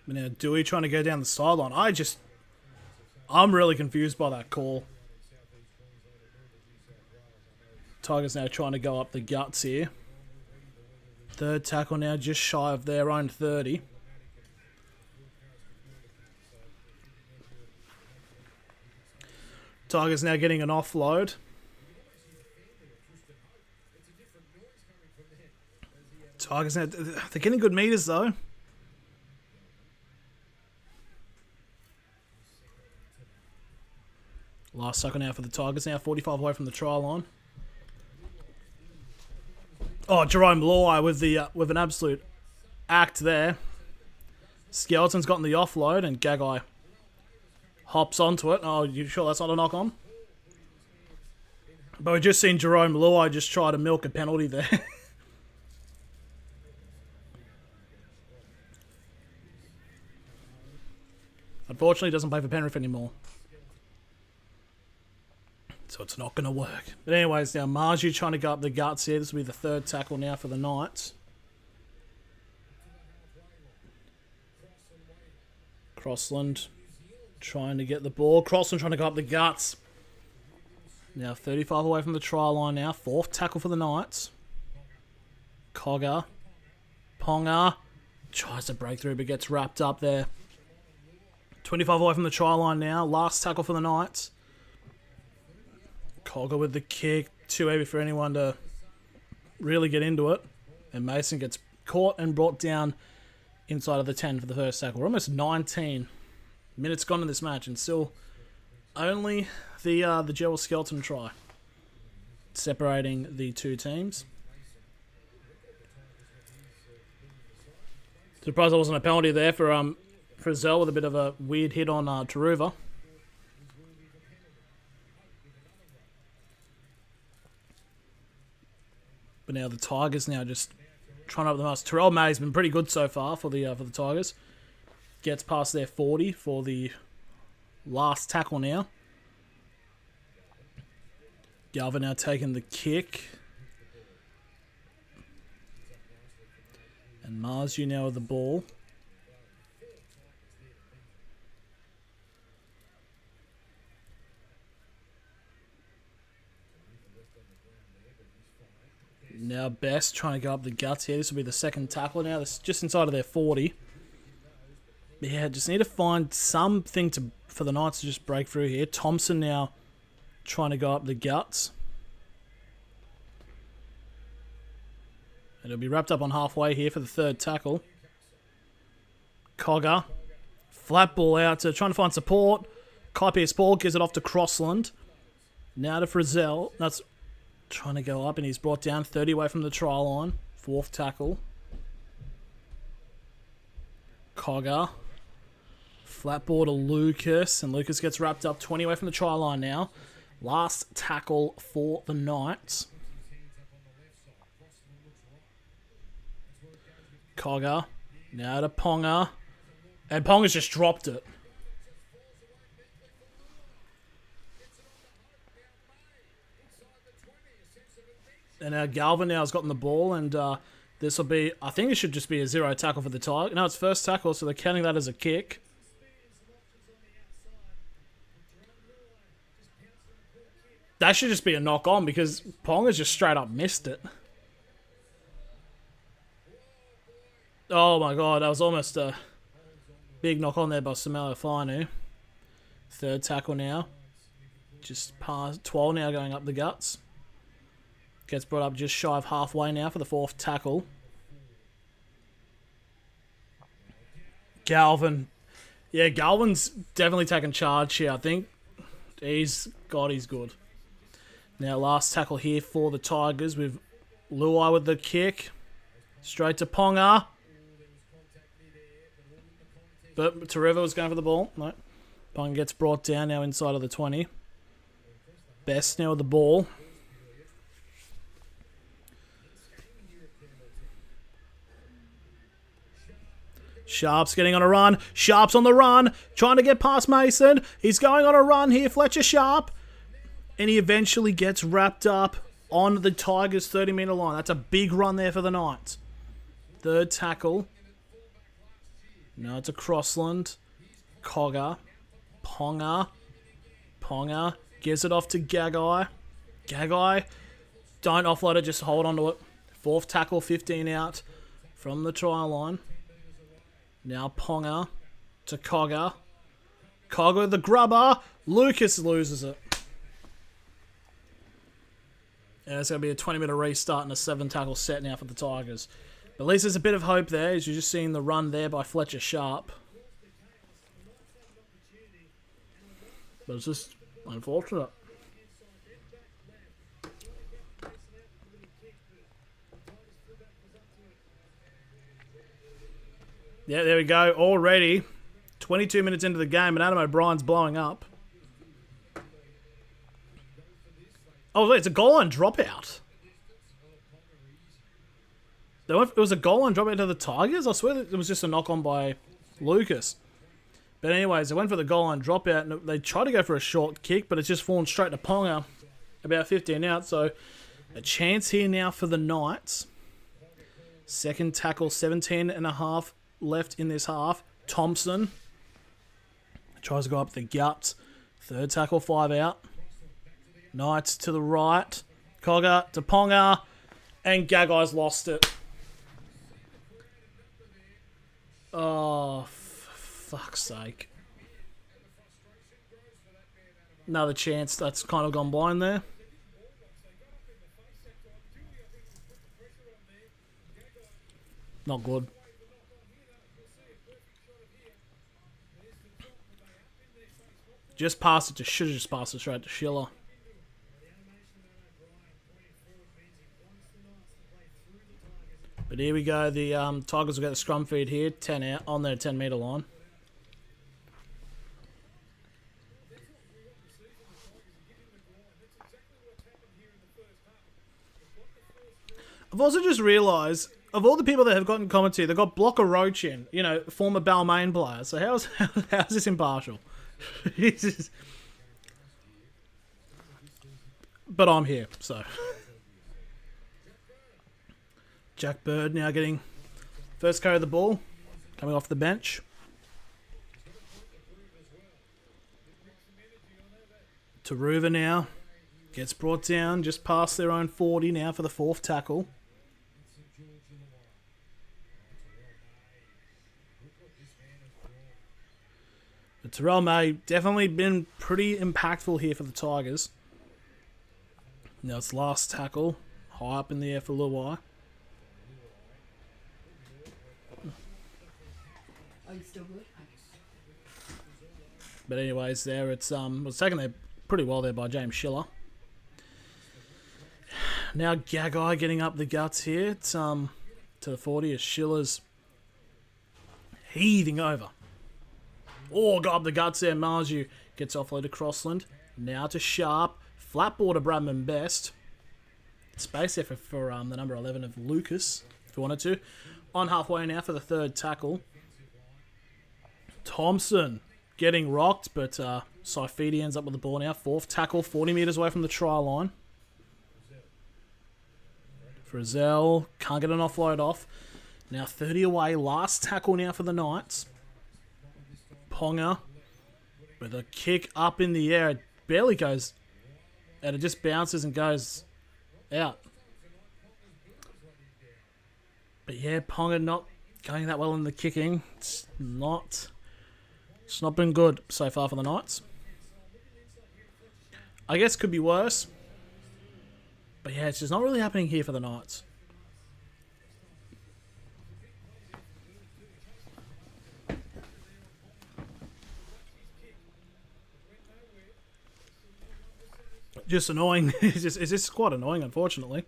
But now Dewey trying to go down the sideline. I'm really confused by that call. Tigers now trying to go up the guts here. Third tackle now just shy of their own 30. Tigers now getting an offload. Tigers now, they're getting good meters though. Last tackle now for the Tigers now, 45 away from the try line. Oh, Jerome Luai with an absolute act there. Skeleton's gotten the offload and Gagai hops onto it. Oh, you sure that's not a knock on? But we've just seen Jerome Luai just try to milk a penalty there. Unfortunately, he doesn't play for Penrith anymore. So it's not going to work. But anyways, now Margie trying to go up the guts here. This will be the third tackle now for the Knights. Crossland trying to get the ball. Crossland trying to go up the guts. Now 35 away from the try line now. Fourth tackle for the Knights. Cogger. Ponga. Tries to break through but gets wrapped up there. 25 away from the try line now. Last tackle for the Knights. Cogger with the kick. Too heavy for anyone to really get into it. And Mason gets caught and brought down inside of the 10 for the first tackle. We're almost 19 minutes gone in this match and still only the Gerald Skelton try separating the two teams. Surprised there wasn't a penalty there for Zell with a bit of a weird hit on Taruva. But now the Tigers now just trying to up the most. Terrell May's been pretty good so far for the Tigers. Gets past their 40 for the last tackle now. Galvin now taking the kick. And Marzu now with the ball. Now Best trying to go up the guts here. This will be the second tackle now. This is just inside of their 40. Yeah, just need to find something for the Knights to just break through here. Thompson now trying to go up the guts. And it'll be wrapped up on halfway here for the third tackle. Cogger. Flat ball out to trying to find support. Kai Pierce-Paul gives it off to Crossland. Now to Frizzell. That's trying to go up and he's brought down 30 away from the try line. Fourth tackle. Cogger. Flat ball to Lucas and Lucas gets wrapped up 20 away from the try line now. Last tackle for the Knights. Cogger. Now to Ponga. And Ponga's just dropped it. And now Galvin now has gotten the ball, and this will be, I think it should just be a zero tackle for the Tigers. No, it's first tackle, so they're counting that as a kick. That should just be a knock on because Ponga's just straight up missed it. Oh my god, that was almost a big knock on there by Samelo Finu. Third tackle now. Just past 12 now going up the guts. Gets brought up just shy of halfway now for the fourth tackle. Galvin. Yeah, Galvin's definitely taking charge here, I think. He's good. Now, last tackle here for the Tigers with Luai with the kick. Straight to Ponga. But Tareva was going for the ball. No. Ponga gets brought down now inside of the 20. Best now with the ball. Sharp's getting on a run. Sharp's on the run. Trying to get past Mason. He's going on a run here. Fletcher Sharp. And he eventually gets wrapped up on the Tigers' 30-metre line. That's a big run there for the Knights. Third tackle. No, it's a Crossland. Cogger. Ponga. Ponga. Gives it off to Gagai. Gagai. Don't offload it. Just hold on to it. Fourth tackle, 15 out from the try line. Now Ponga to Cogger. Cogger the grubber. Lucas loses it. Yeah, it's going to be a 20-metre restart and a 7-tackle set now for the Tigers. But at least there's a bit of hope there, as you're just seeing the run there by Fletcher Sharp. But it's just unfortunate. Yeah, there we go. Already 22 minutes into the game and Adam O'Brien's blowing up. Oh, wait, it's a goal line dropout. It was a goal line dropout to the Tigers? I swear that it was just a knock-on by Lucas. But anyways, they went for the goal line dropout and they tried to go for a short kick, but it's just fallen straight to Ponga. About 15 out, so a chance here now for the Knights. Second tackle, 17 and a half left in this half. Thompson tries to go up the guts. Third tackle, 5 out. Knights to the right. Cogger to Ponga. And Gagai's lost it. Oh, fuck's sake. Another chance that's kind of gone blind there. Not good. Just passed it to... Should have just passed it straight to Schiller. But here we go. The Tigers will get the scrum feed here. 10 out on their 10-metre line. I've also just realised, of all the people that have gotten commentary, they've got Blocker Roach in, you know, former Balmain player. So how's this impartial? But I'm here, so... Jack Bird now getting first carry of the ball, coming off the bench. Taruva now gets brought down just past their own 40 now for the fourth tackle. But Terrell May definitely been pretty impactful here for the Tigers. Now it's last tackle, high up in the air for Luai. Are you still good? But anyways, there it's was taken there pretty well there by James Schiller. Now Gagai getting up the guts here. It's to the 40 as Schiller's heaving over. Oh, got up the guts there. Marju gets offload to Crossland. Now to Sharp. Flat ball to Bradman Best. Space there for the number 11 of Lucas, if you wanted to. On halfway now for the third tackle. Thompson getting rocked, but Saifidi ends up with the ball now. Fourth tackle, 40 metres away from the try line. Frizzell can't get an offload off. Now 30 away, last tackle now for the Knights. Ponga with a kick up in the air. It barely goes, and it just bounces and goes out. But yeah, Ponga not going that well in the kicking. It's not been good so far for the Knights. I guess could be worse. But yeah, it's just not really happening here for the Knights. Just annoying. It's just quite annoying, unfortunately.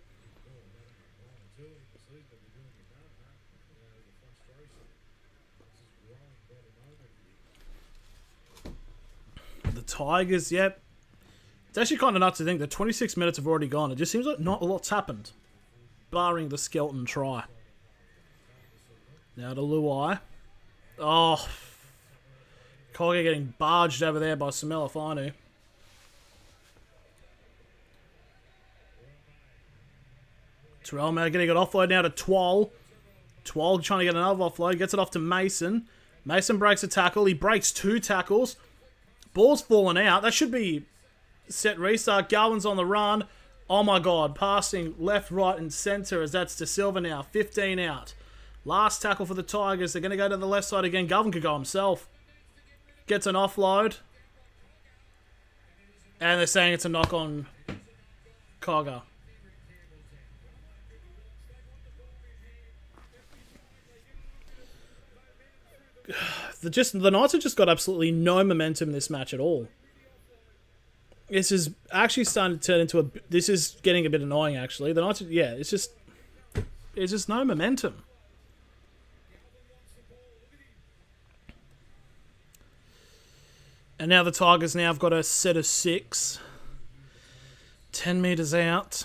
The Tigers, yep. It's actually kind of nuts to think that 26 minutes have already gone. It just seems like not a lot's happened, barring the Skelton try. Now to Luai. Oh, Collier getting barged over there by Samelafanu. Terrell May getting an offload now to Twal. Twal trying to get another offload. Gets it off to Mason. Mason breaks a tackle. He breaks 2 tackles. Ball's fallen out. That should be set restart. Garvin's on the run. Oh my god. Passing left, right, and centre as that's to Silva now. 15 out. Last tackle for the Tigers. They're going to go to the left side again. Garvin could go himself. Gets an offload. And they're saying it's a knock on Cogger. The Knights have just got absolutely no momentum in this match at all. This is actually starting to turn into a... This is getting a bit annoying, actually. The Knights... Yeah, it's just no momentum. And now the Tigers now have got a set of 6. 10 metres out.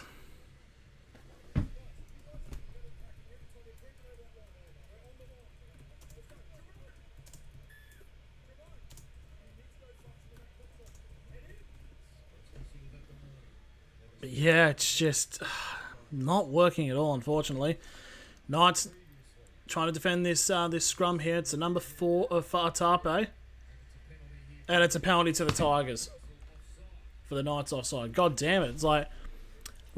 But yeah, it's just not working at all, unfortunately. Knights trying to defend this this scrum here. It's a number 4 of Fa'atape. And it's a penalty to the Tigers for the Knights offside. God damn it. It's like,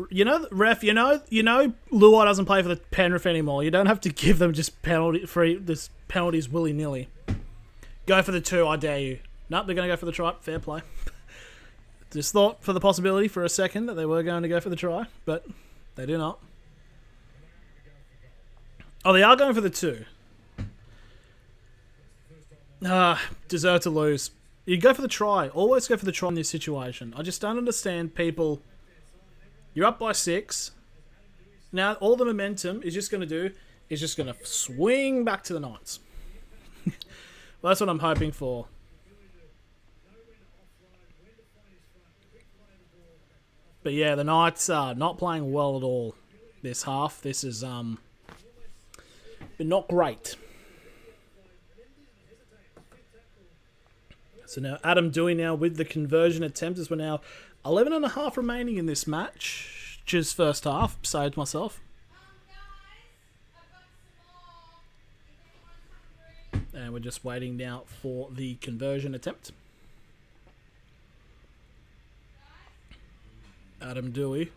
you know, ref, you know Luai doesn't play for the Penrith anymore. You don't have to give them just penalties willy-nilly. Go for the 2, I dare you. Nope, they're going to go for the try. Fair play. Just thought for the possibility for a second that they were going to go for the try, but they do not. Oh, they are going for the 2. Deserve to lose. You go for the try. Always go for the try in this situation. I just don't understand people. You're up by 6. Now, all the momentum is just going to do is just going to swing back to the Knights. Well, that's what I'm hoping for. But yeah, the Knights are not playing well at all this half. This is been not great. So now Adam Dewey now with the conversion attempt as we're now 11.5 remaining in this match. Just first half. Saved myself. And we're just waiting now for the conversion attempt. Adam Dewey.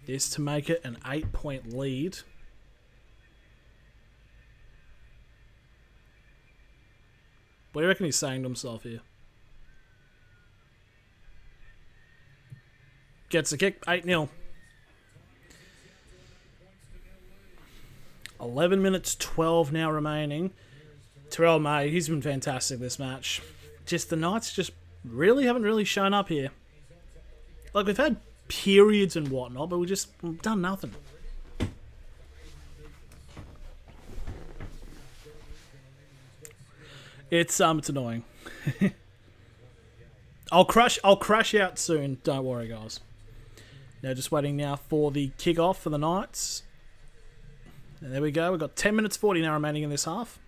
This to make it an 8-point lead. What do you reckon he's saying to himself here? Gets a kick, 8-0. 11 minutes 12 now remaining. Terrell May, he's been fantastic this match. Just the Knights just haven't really shown up here. Like, we've had periods and whatnot, but we've done nothing. It's annoying. I'll crash out soon. Don't worry, guys. Now just waiting now for the kick-off for the Knights. And there we go. We've got 10 minutes 40 now remaining in this half.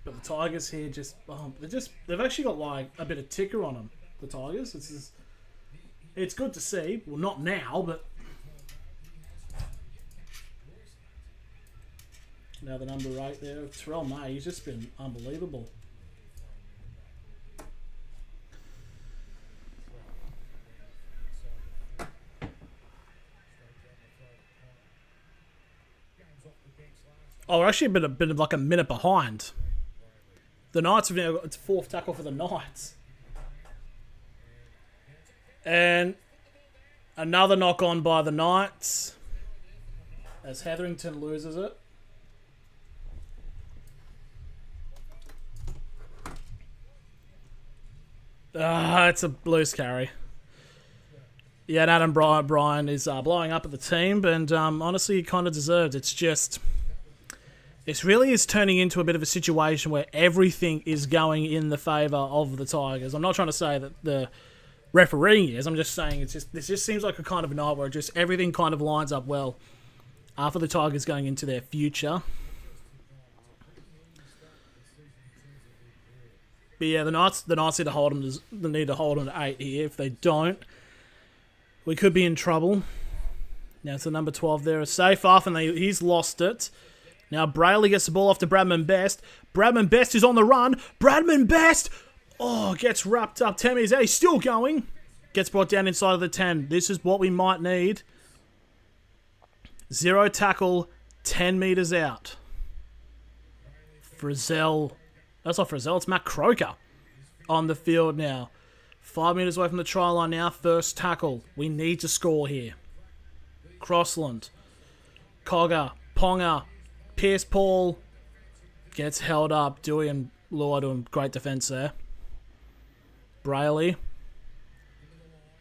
But the Tigers here they've actually got like a bit of ticker on them. The Tigers. It's good to see. Well, not now, but now the number 8 there, Terrell May. He's just been unbelievable. Oh, we're actually a bit of like a minute behind. The Knights have now got its 4th tackle for the Knights. And Another knock on by the Knights as Hetherington loses it. It's a Blues carry. Yeah, and Adam Bryan is blowing up at the team, and honestly, he kind of deserved. It's just, it really is turning into a bit of a situation where everything is going in the favour of the Tigers. I'm not trying to say that the refereeing is. I'm just saying this just seems like a kind of night where just everything kind of lines up well for the Tigers going into their future. But yeah, the Knights need to hold them. They need to hold them to 8 here. If they don't, we could be in trouble. Now it's the number 12 there, a safe off, and he's lost it. Now Brayley gets the ball off to Bradman Best. Bradman Best is on the run. Bradman Best, gets wrapped up 10 metres out. He's still going. Gets brought down inside of the 10. This is what we might need. 0 tackle, 10 metres out. Frizzell. That's not Frizzell, it's Matt Croker on the field now. 5 metres away from the try line now. First tackle. We need to score here. Crossland. Cogger. Ponga. Pierce Paul. Gets held up. Dewey and Lua doing great defence there. Brayley.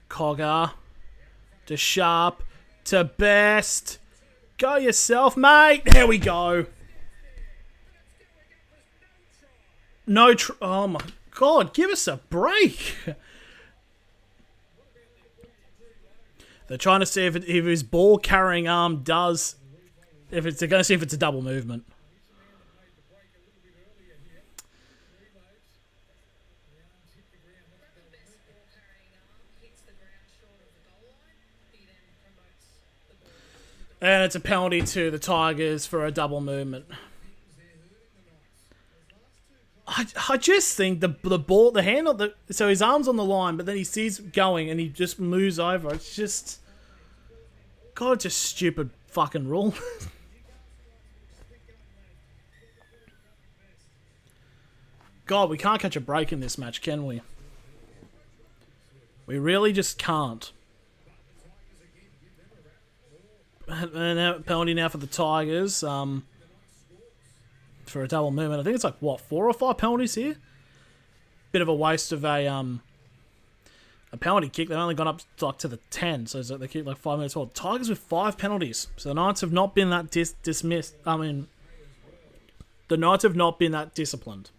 Cogger. To Sharp. To Best. Go yourself, mate. There we go. No, oh my God, give us a break. They're trying to see if his ball carrying arm does, they're going to see if it's a double movement. And it's a penalty to the Tigers for a double movement. I just think the ball, the hand on the, so his arm's on the line, but then he sees going and he just moves over. It's just, God, just stupid fucking rule. God, we can't catch a break in this match, can we? We really just can't. And penalty now for the Tigers. For a double movement. I think it's like, what, 4 or 5 penalties here? Bit of a waste of a penalty kick. They've only gone up like to the 10, so they keep like 5 minutes. Well, Tigers with 5 penalties. So the Knights have not been that dismissed. I mean, the Knights have not been that disciplined.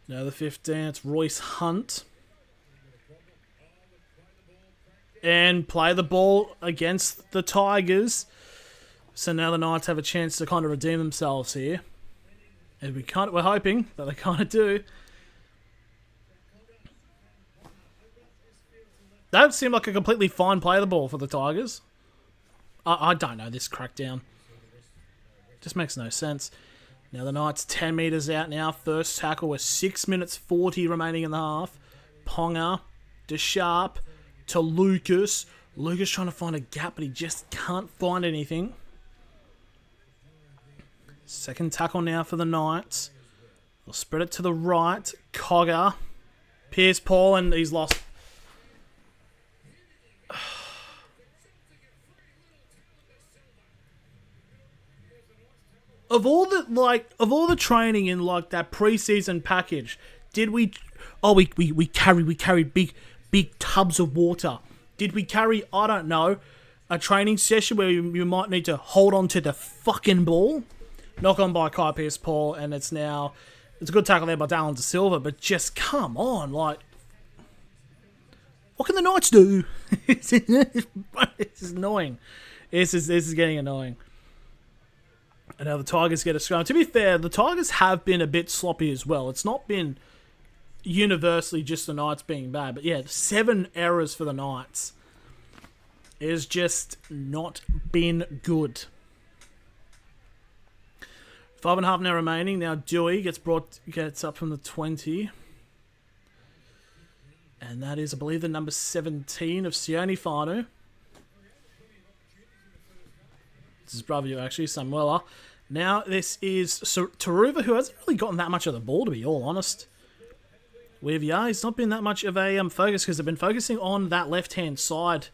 Now the 15, it's Royce Hunt. And play the ball against the Tigers. So now the Knights have a chance to kind of redeem themselves here. And we're hoping that they kind of do. That seemed like a completely fine play of the ball for the Tigers. I don't know, this crackdown. Just makes no sense. Now the Knights 10 metres out now. First tackle with 6 minutes 40 remaining in the half. Ponga to Sharp to Lucas. Lucas trying to find a gap, but he just can't find anything. Second tackle now for the Knights. They'll spread it to the right. Cogger. Pierce Paul, and he's lost. Of all the training in like that preseason package, did we? Oh, we carried big tubs of water. Did we carry? I don't know. A training session where you might need to hold on to the fucking ball. Knock on by Kai Pierce Paul, and it's a good tackle there by Dallin De Silva, but just come on, like, what can the Knights do? This is annoying. This is getting annoying. And now the Tigers get a scrum. To be fair, the Tigers have been a bit sloppy as well. It's not been universally just the Knights being bad, but yeah, 7 errors for the Knights. It has just not been good. 5.5 now remaining. Now Dewey gets up from the 20. And that is, I believe, the number 17 of Sione Fanu. This is brother, actually, Samuela. Now this is Taruva, who hasn't really gotten that much of the ball, to be all honest. It's not been that much of a focus because they've been focusing on that left-hand side.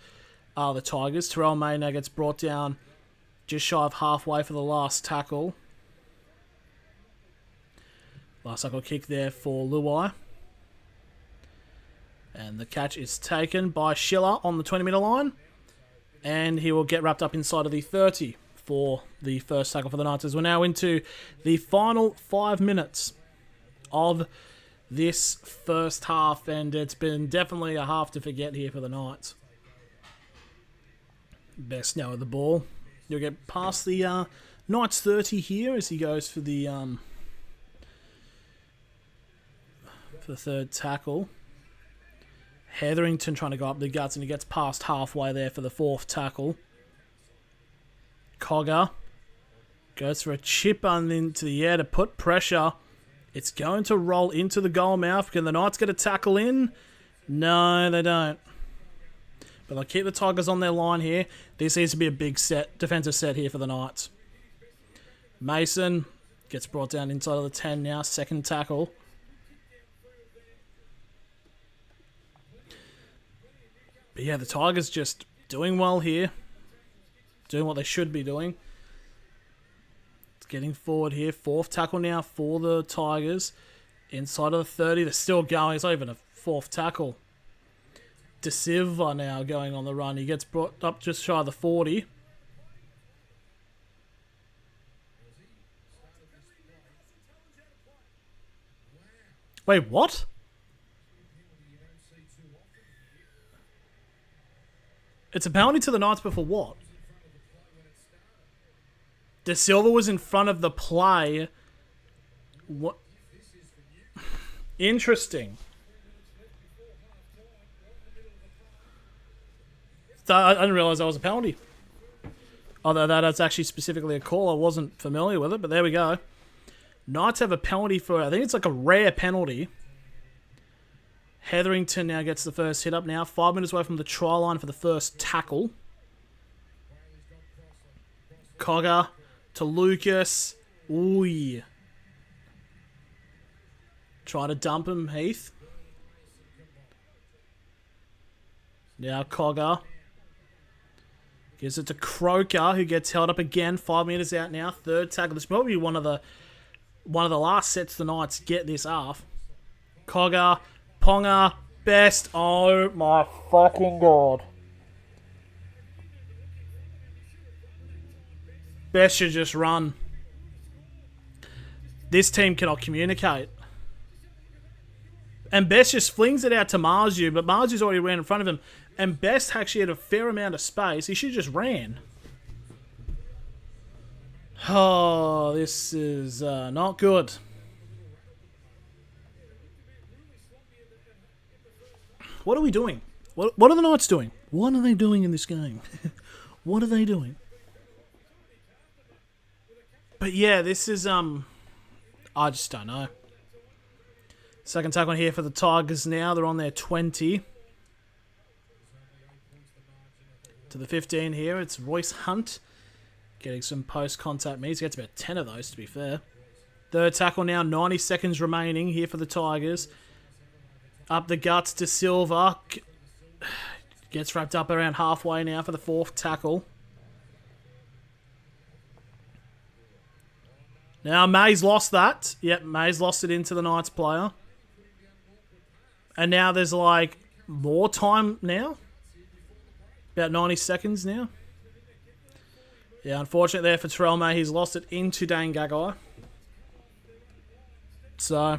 The Tigers. Terrell May now gets brought down just shy of halfway for the last tackle. Last tackle kick there for Luai. And the catch is taken by Schiller on the 20-metre line. And he will get wrapped up inside of the 30 for the first tackle for the Knights. As we're now into the final 5 minutes of this first half. And it's been definitely a half to forget here for the Knights. Best now with the ball. You'll get past the Knights 30 here as he goes for the third tackle. Hetherington trying to go up the guts and he gets past halfway there for the fourth tackle. Cogger goes for a chip on into the air to put pressure. It's going to roll into the goal mouth. Can the Knights get a tackle in? No, they don't. But they'll keep the Tigers on their line here. This needs to be a big defensive set here for the Knights. Mason gets brought down inside of the 10 now. Second tackle. But yeah, the Tigers just doing well here. Doing what they should be doing. It's getting forward here. Fourth tackle now for the Tigers. Inside of the 30. They're still going. It's not even a fourth tackle. De Silva now going on the run. He gets brought up just shy of the 40. Wait, what? It's a penalty to the Knights before what? De Silva was in front of the play. What? Interesting. I didn't realise that was a penalty. Although that's actually specifically a call. I wasn't familiar with it, but there we go. Knights have a penalty for, I think it's like a rare penalty. Hetherington now gets the first hit up now. 5 minutes away from the try line for the first tackle. Cogger to Lucas. Ooh. Try to dump him, Heath. Now Cogger. Gives it to Croker, who gets held up again. 5 meters out now. Third tackle. This is probably one of the last sets the Knights get this off. Cogger, Ponga, Best. Oh my fucking god. Best should just run. This team cannot communicate. And Best just flings it out to Marzu, but Marzu's already ran in front of him. And Best actually had a fair amount of space. He should have just ran. Oh, this is not good. What are we doing? What are the Knights doing? What are they doing in this game? What are they doing? But yeah, this is I just don't know. Second tackle here for the Tigers now. They're on their 20. To the 15 here, it's Royce Hunt getting some post-contact meets. He gets about 10 of those, to be fair. Third tackle now, 90 seconds remaining here for the Tigers. Up the guts to Silva. Gets wrapped up around halfway now for the fourth tackle. Now, May's lost that. Yep, May's lost it into the Knights player. And now there's, like, more time now. About 90 seconds now. Yeah, unfortunately there for Terrell May, he's lost it into Dane Gagai. So,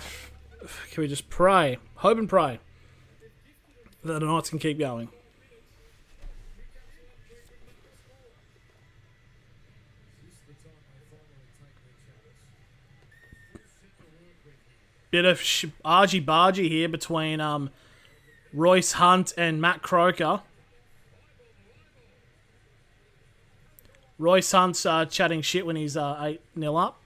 can we just pray, hope and pray, that the Knights can keep going. Bit of argy-bargy here between Royce Hunt and Matt Croker. Royce Hunt's chatting shit when he's 8-0 up.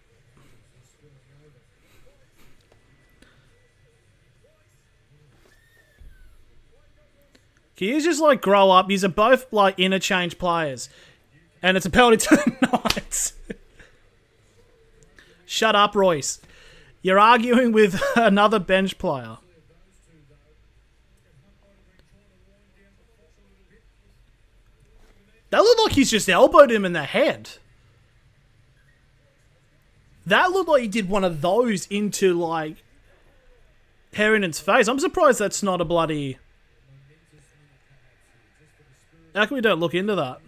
Can you just, like, grow up? These are both, like, interchange players. And it's a penalty to the Knights. Shut up, Royce. You're arguing with another bench player. That looked like he's just elbowed him in the head. That looked like he did one of those into, like, Harrington's face. I'm surprised that's not a bloody... How come we don't look into that?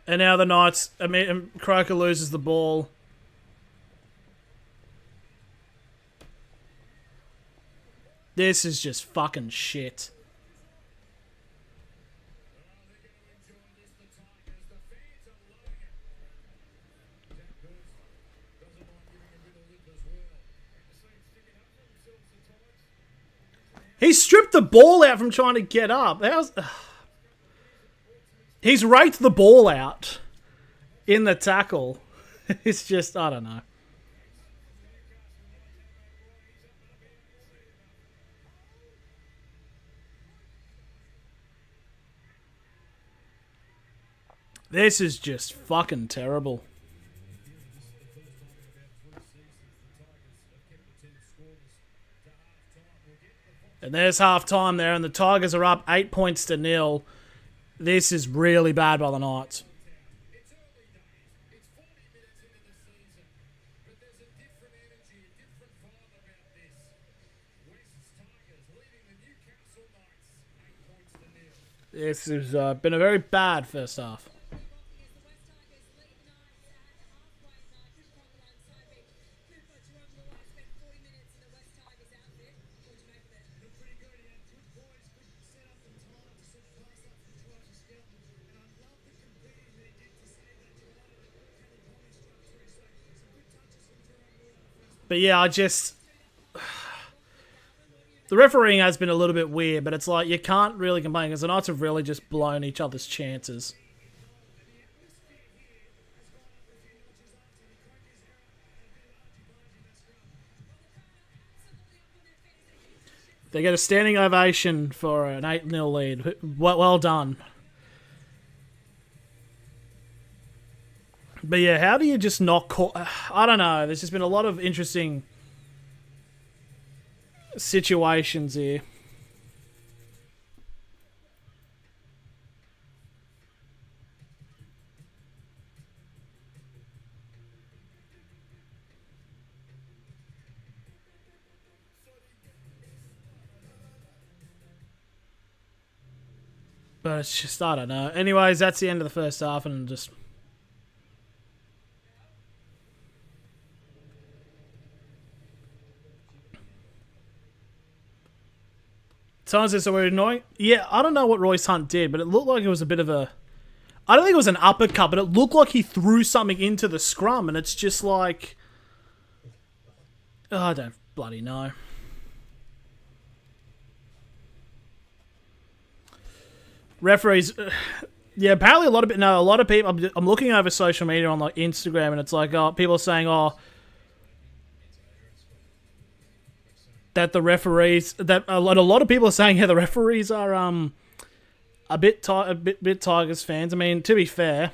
And now the Knights... I mean, Croker loses the ball. This is just fucking shit. He stripped the ball out from trying to get up. He's raked the ball out in the tackle. It's just, I don't know. This is just fucking terrible. And there's half-time there, and the Tigers are up 8 points to 0. This is really bad by the Knights. This has been a very bad first half. But yeah, the refereeing has been a little bit weird, but it's like you can't really complain because the Knights have really just blown each other's chances. They get a standing ovation for an 8-0 lead. Well done. But yeah, how do you just not call... I don't know. There's just been a lot of interesting situations here. But it's just, I don't know. Anyways, that's the end of the first half, and just... Someone says, so we're annoying. Yeah, I don't know what Royce Hunt did, but it looked like it was a bit of a... I don't think it was an uppercut, but it looked like he threw something into the scrum, and it's just like... Oh, I don't bloody know. Referees... Yeah, apparently a lot of people... I'm looking over social media on like Instagram, and it's like, people are saying, that the referees, that a lot of people are saying, the referees are a bit Tigers fans. I mean, to be fair,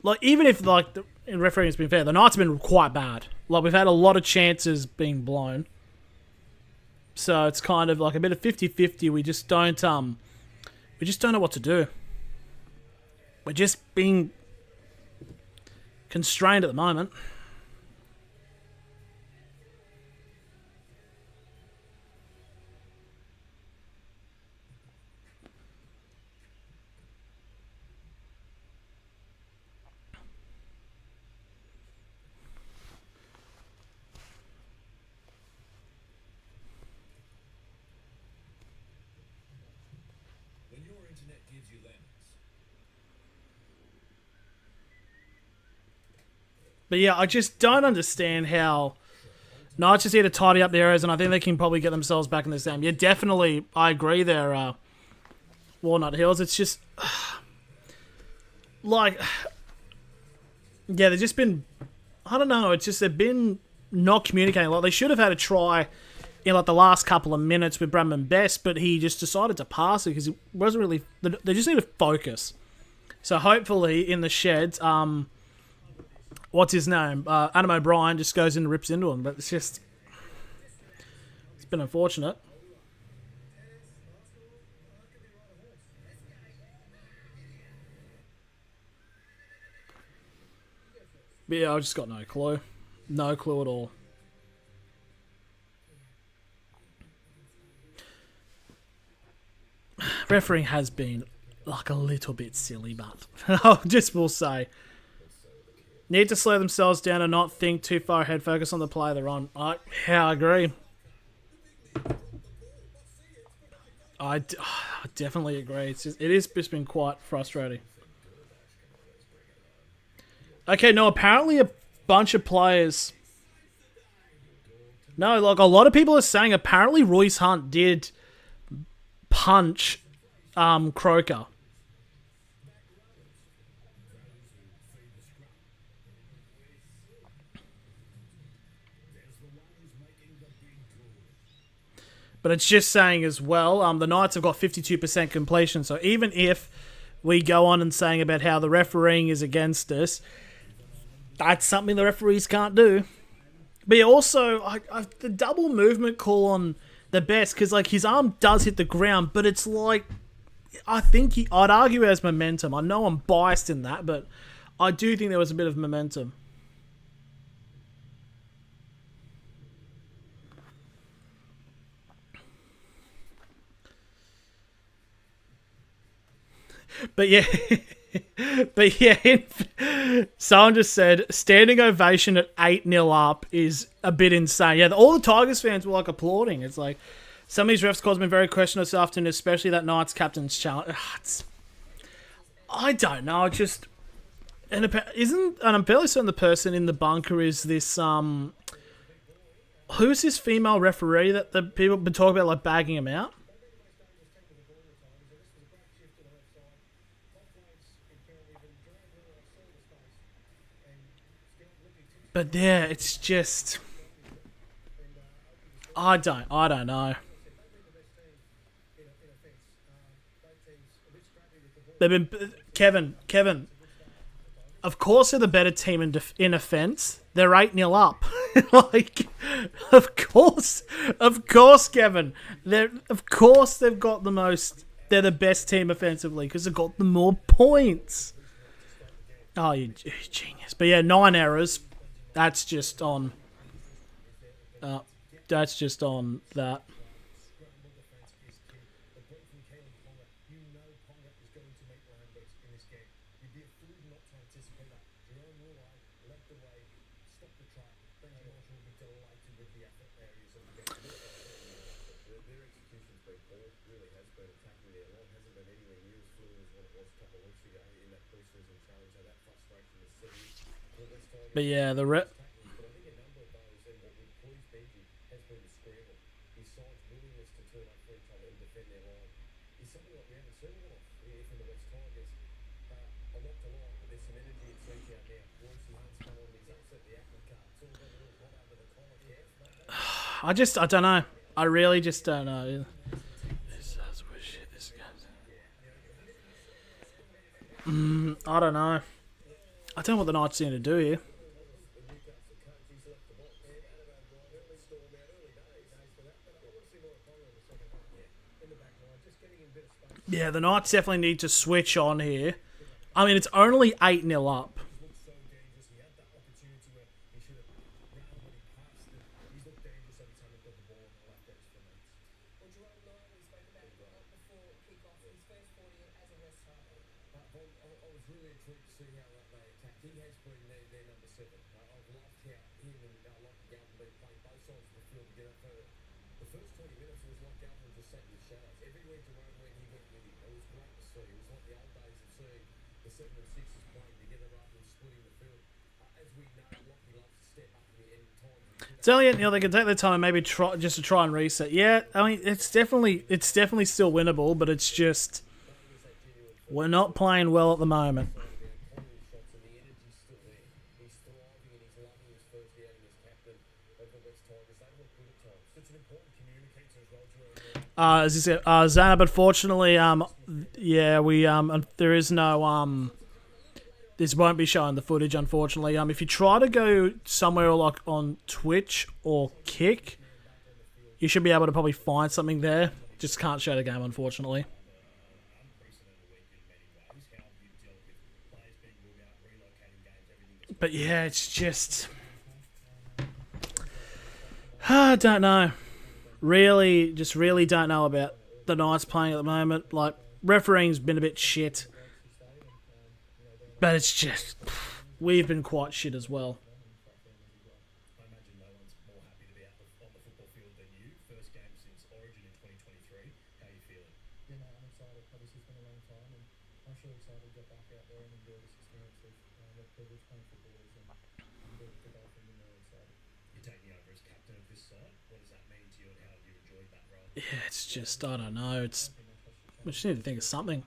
like even if like in refereeing has been fair, the Knights have been quite bad. Like we've had a lot of chances being blown, so it's kind of like a bit of 50-50. We just don't know what to do. We're just being constrained at the moment. But yeah, I just don't understand how Knights just need to tidy up the errors, and I think they can probably get themselves back in this game. Yeah, definitely, I agree there, Walnut Hills. It's just, like, yeah, they've just been, I don't know, it's just they've been not communicating a lot. They should have had a try in like the last couple of minutes with Bradman Best, but he just decided to pass it because it wasn't really, they just need to focus. So hopefully in the sheds, what's his name? Adam O'Brien just goes in and rips into him. But it's just... It's been unfortunate. But yeah, I just got no clue. No clue at all. Refereeing has been like a little bit silly, but I just will say, need to slow themselves down and not think too far ahead. Focus on the play they're on. I agree. I definitely agree. It is just been quite frustrating. Okay, no, apparently a bunch of players... No, like a lot of people are saying apparently Royce Hunt did punch Croker. But it's just saying as well, the Knights have got 52% completion, so even if we go on and saying about how the refereeing is against us, that's something the referees can't do. But yeah, also, the double movement call on the best, because like his arm does hit the ground, but it's like, I think I'd argue it has momentum. I know I'm biased in that, but I do think there was a bit of momentum. But yeah, someone just said standing ovation at 8-0 up is a bit insane. Yeah, all the Tigers fans were like applauding. It's like some of these refs calls have been very questionable this afternoon, especially that Knights captain's challenge. I don't know. I'm fairly certain the person in the bunker is this who's this female referee that the people have been talking about like bagging him out? But yeah, it's just I don't know. They've been Kevin. Of course, they're the better team in offense. They're 8-0 up. Like, of course, Kevin. Of course, they've got the most. They're the best team offensively because they've got the more points. Oh, you genius! But yeah, 9 errors. That's just on. That's just on that. But yeah, I don't know. I really just don't know. I don't know. I don't know what the Knights need to do here. Yeah, the Knights definitely need to switch on here. I mean, it's only 8-0 up. It's only they can take their time and maybe try and reset. Yeah, I mean it's definitely still winnable, but it's just we're not playing well at the moment. As you said, Zanab, unfortunately, there is no this won't be showing the footage, unfortunately. If you try to go somewhere like on Twitch or Kick, you should be able to probably find something there. Just can't show the game, unfortunately. But yeah, it's just... I don't know. Really don't know about the Knights playing at the moment. Like, refereeing's been a bit shit. But it's just... We've been quite shit as well. Yeah, it's just, I don't know. We just need to think of something.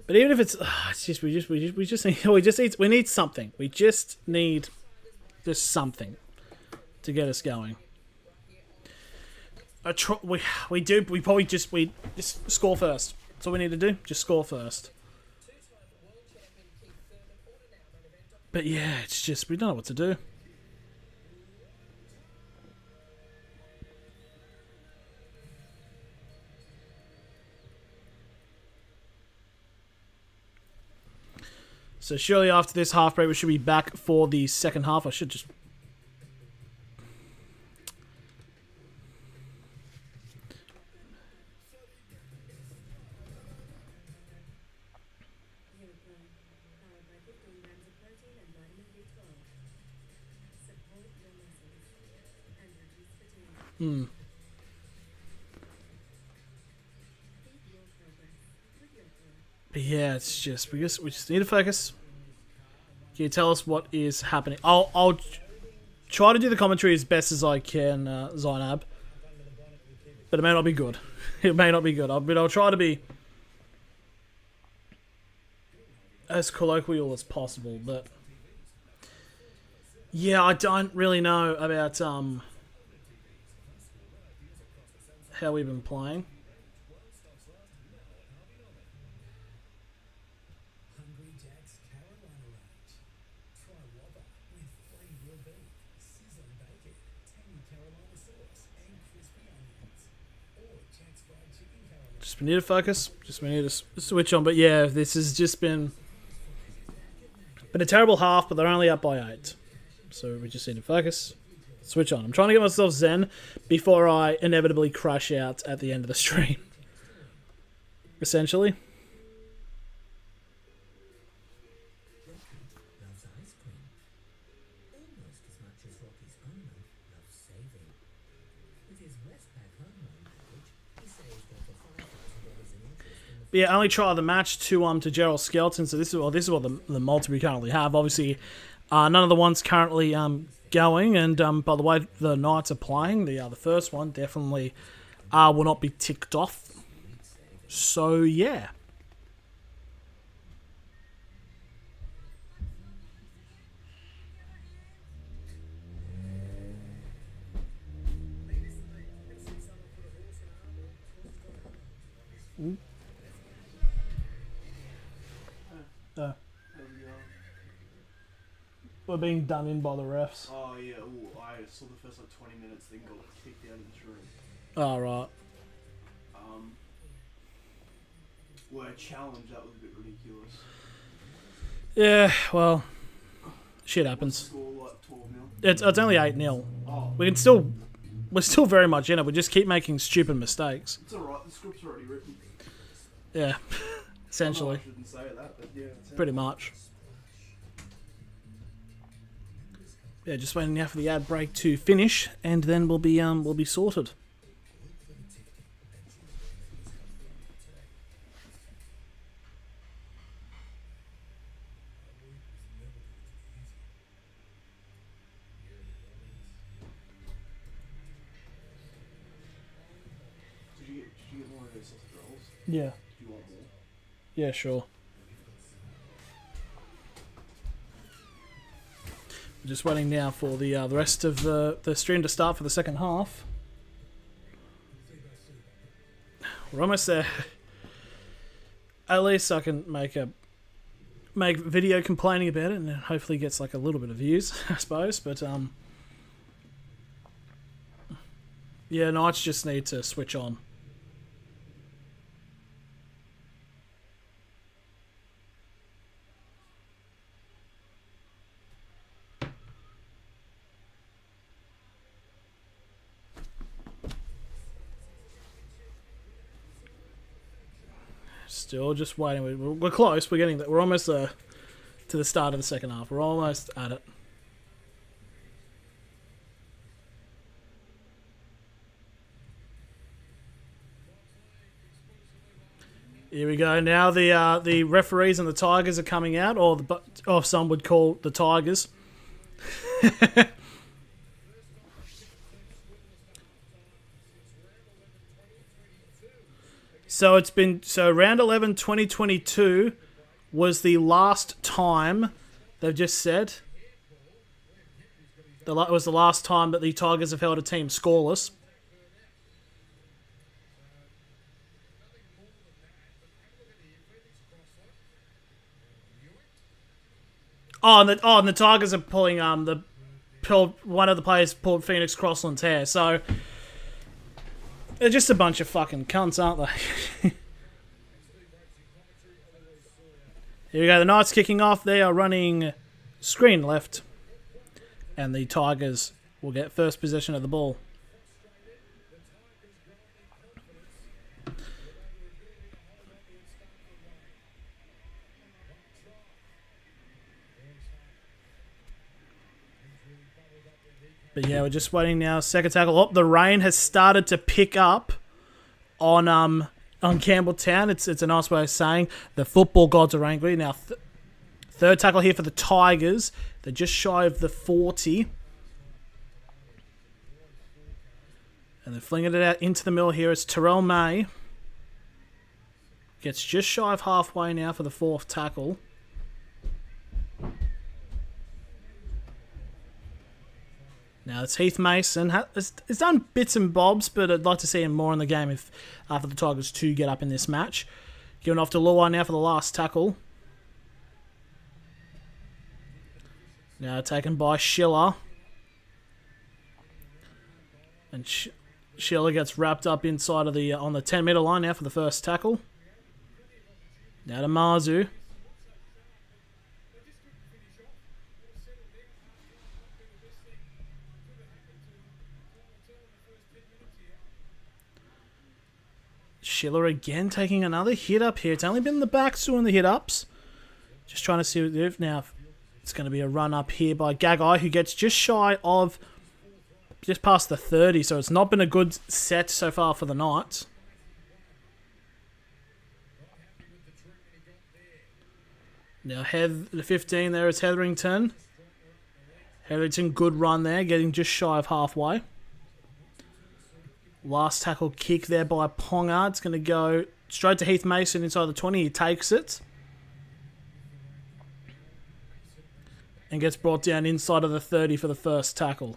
But even if it's just we need something. We just need just something to get us going. We just score first. That's all we need to do. Just score first. But yeah, it's just we don't know what to do. So surely after this half break, we should be back for the second half. I should just... But yeah, it's just we just need to focus. Can you tell us what is happening? I'll try to do the commentary as best as I can, Zainab. But it may not be good. It may not be good. But I'll try to be as colloquial as possible. But yeah, I don't really know about how we've been playing. Just we need to focus. Just we need to switch on. But yeah, this has just been a terrible half. But they're only up by 8, so we just need to focus. Switch on. I'm trying to get myself zen before I inevitably crash out at the end of the stream. Essentially. But yeah, only try the match to Gerald Skelton. So this is what the multi we currently have. Obviously, none of the ones currently going. And by the way, the Knights are playing. The first one definitely will not be ticked off. So yeah. We're being done in by the refs. Oh yeah, I saw the first 20 minutes, then got kicked out of this room. Oh right. Were challenged, that was a bit ridiculous. Yeah, well, shit happens. Score like 12-0. It's only 8-0. Oh. We're still very much in it. We just keep making stupid mistakes. It's alright, the script's already written. Yeah, essentially. I shouldn't say that, but yeah. Pretty much. Yeah, just waiting now for the ad break to finish, and then we'll be sorted. Did you get more of those sausage rolls? Yeah. Do you want more? Yeah, sure. Just waiting now for the rest of the stream to start for the second half. We're almost there. At least I can make video complaining about it, and hopefully gets like a little bit of views, I suppose. But yeah, Knights just need to switch on. Still just waiting. We're close. We're getting. We're almost to the start of the second half. We're almost at it. Here we go. Now the referees and the Tigers are coming out, or some would call the Tigers. So it's been round 11 2022 was the last time they've just said. It was the last time that the Tigers have held a team scoreless. And the Tigers are pulling one of the players pulled Phoenix Crossland's hair. So they're just a bunch of fucking cunts, aren't they? Here we go. The Knights kicking off. They are running screen left, and the Tigers will get first possession of the ball. But yeah, we're just waiting now. Second tackle. Oh, the rain has started to pick up on Campbelltown. It's a nice way of saying the football gods are angry. Now, third tackle here for the Tigers. They're just shy of the 40. And they're flinging it out into the middle here. It's Terrell May. Gets just shy of halfway now for the fourth tackle. Now it's Heath Mason. Has done bits and bobs, but I'd like to see him more in the game if for the Tigers to get up in this match. Giving off to Luai now for the last tackle. Now taken by Schiller. And Schiller gets wrapped up inside of on the 10-metre line now for the first tackle. Now to Marzu. Schiller again taking another hit up here. It's only been the backs doing the hit ups. Just trying to see what they do. Now it's going to be a run up here by Gagai, who gets just shy of just past the 30. So it's not been a good set so far for the Knights. Now the 15 there is Hetherington. Hetherington, good run there, getting just shy of halfway. Last tackle kick there by Ponga. It's going to go straight to Heath Mason inside the 20. He takes it. And gets brought down inside of the 30 for the first tackle.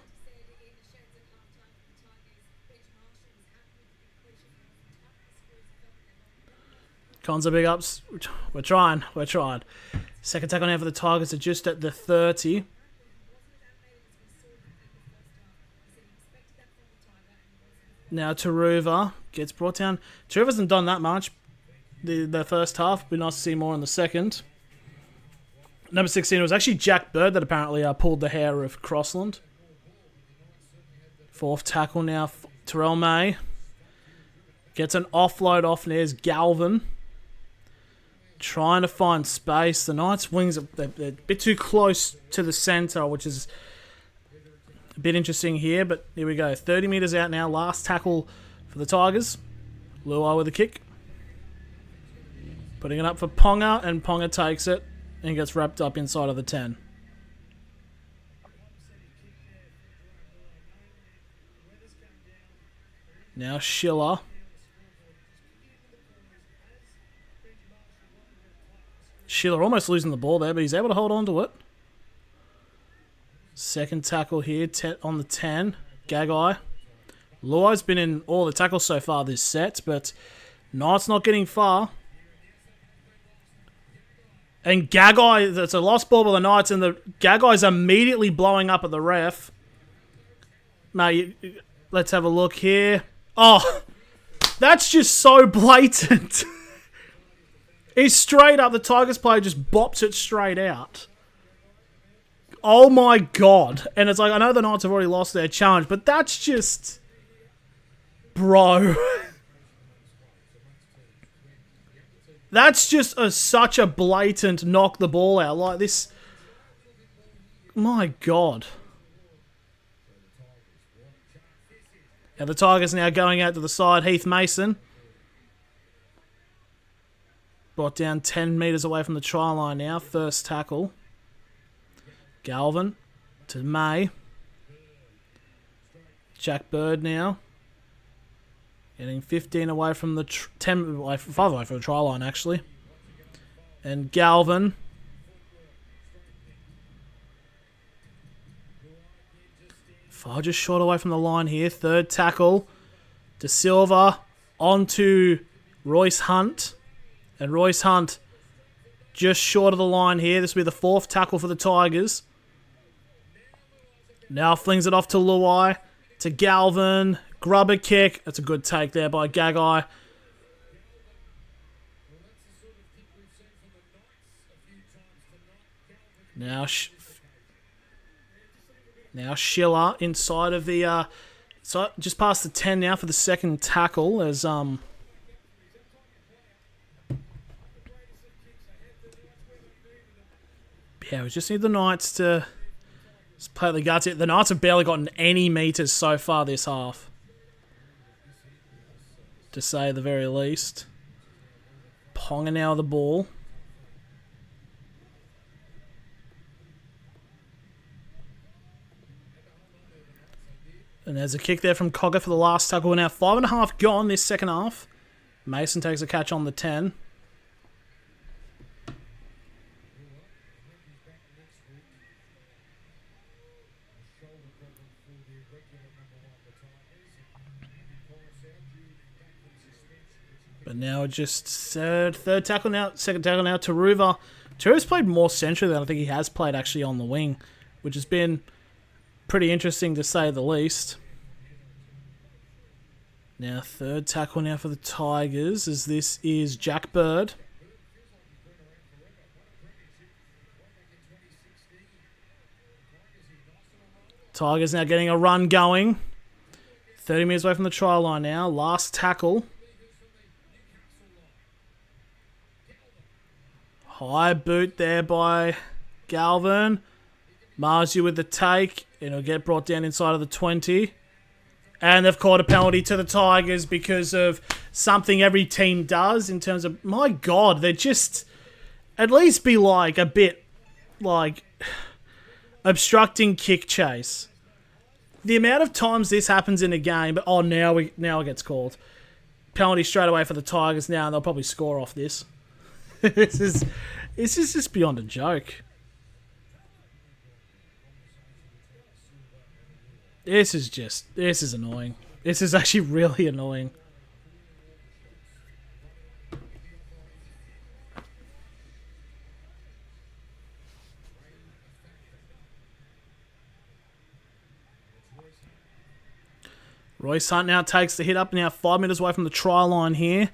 Cons are big ups. We're trying. Second tackle now for the Tigers are just at the 30. Now Taruva gets brought down. Taruva hasn't done that much the first half. Be nice to see more in the second. Number 16 was actually Jack Bird that apparently pulled the hair of Crossland. Fourth tackle now. Terrell May gets an offload off. There's Galvin. Trying to find space. The Knights' wings are a bit too close to the centre, which is a bit interesting here, but here we go. 30 metres out now. Last tackle for the Tigers. Luai with a kick. Putting it up for Ponga, and Ponga takes it and gets wrapped up inside of the 10. Now Schiller. Schiller almost losing the ball there, but he's able to hold on to it. Second tackle here, on the 10. Gagai. Luai's been in all the tackles so far this set, but Knights not getting far. And Gagai, that's a lost ball by the Knights, and the Gagai's immediately blowing up at the ref. Mate, let's have a look here. Oh, that's just so blatant. He's straight up. The Tigers player just bops it straight out. Oh my God. And it's like, I know the Knights have already lost their challenge, but that's just... Bro. That's just such a blatant knock the ball out. Like this... My God. And the Tigers now going out to the side. Heath Mason. Brought down 10 metres away from the try line now. First tackle. Galvin to May. Jack Bird now. Getting 15 away from the... 5 away from the try line, actually. And Galvin. Far just short away from the line here. Third tackle. De Silva onto Royce Hunt. And Royce Hunt just short of the line here. This will be the fourth tackle for the Tigers. Now flings it off to Luai. To Galvin. Grubber kick. That's a good take there by Gagai. Now Schiller inside of the... so just past the 10 now for the second tackle as... Yeah, we just need the Knights to just play the guts. The Knights have barely gotten any meters so far this half. To say the very least. Ponga now the ball. And there's a kick there from Cogger for the last tackle. We're now 5.5 gone this second half. Mason takes a catch on the 10. But now just third tackle now, second tackle now, Taruva. Taruva's played more centrally than I think he has played actually on the wing, which has been pretty interesting to say the least. Now third tackle now for the Tigers as this is Jack Bird. Tigers now getting a run going. 30 metres away from the try line now. Last tackle. High boot there by Galvin. Marzu with the take. It'll get brought down inside of the 20. And they've caught a penalty to the Tigers because of something every team does in terms of... My God, they're just... At least be like a bit like... obstructing kick chase. The amount of times this happens in a game, but now it gets called. Penalty straight away for the Tigers now, and they'll probably score off this. This is just beyond a joke. This is annoying. This is actually really annoying. Royce Hunt now takes the hit up, now 5 metres away from the try line here.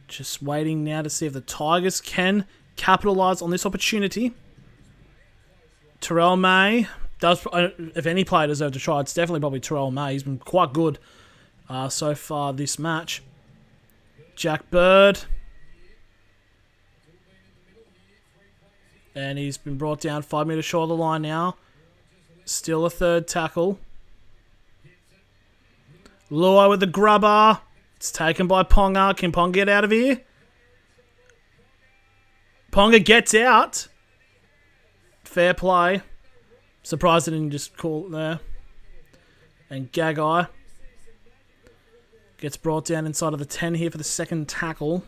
Just waiting now to see if the Tigers can capitalise on this opportunity. Terrell May does, if any player deserves a try, it's definitely probably Terrell May. He's been quite good so far this match. Jack Bird. And he's been brought down 5 metres short of the line now. Still a third tackle. Luai with the grubber. It's taken by Ponga. Can Ponga get out of here? Ponga gets out. Fair play. Surprised they didn't just call it there. And Gagai gets brought down inside of the 10 here for the second tackle.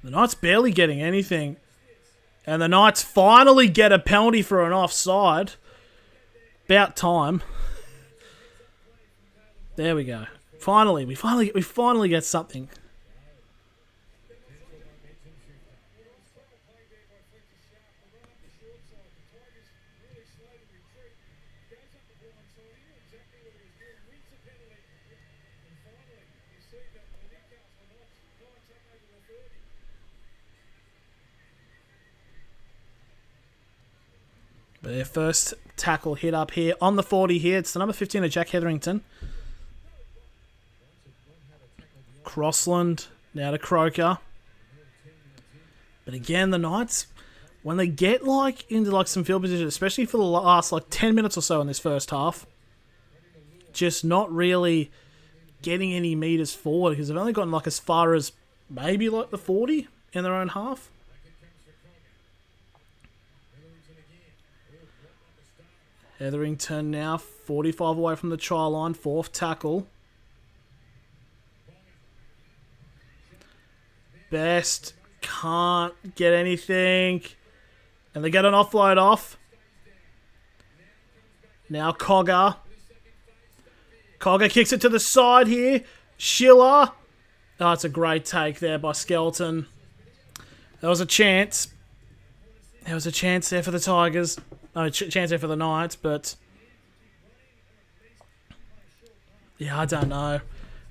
The Knights barely getting anything. And the Knights finally get a penalty for an offside. About time. There we go. Finally, we finally get something. Their first tackle hit up here on the 40 here. It's the number 15 of Jack Hetherington. Crossland now to Croker. But again, the Knights, when they get into some field position, especially for the last 10 minutes or so in this first half, just not really getting any meters forward because they've only gotten as far as maybe the 40 in their own half. Hetherington now 45 away from the try line, fourth tackle. Best can't get anything. And they get an offload off. Now Cogger. Cogger kicks it to the side here. Schiller. Oh, it's a great take there by Skelton. There was a chance. There was a chance there for the Tigers. No, chance there for the Knights, but yeah, I don't know.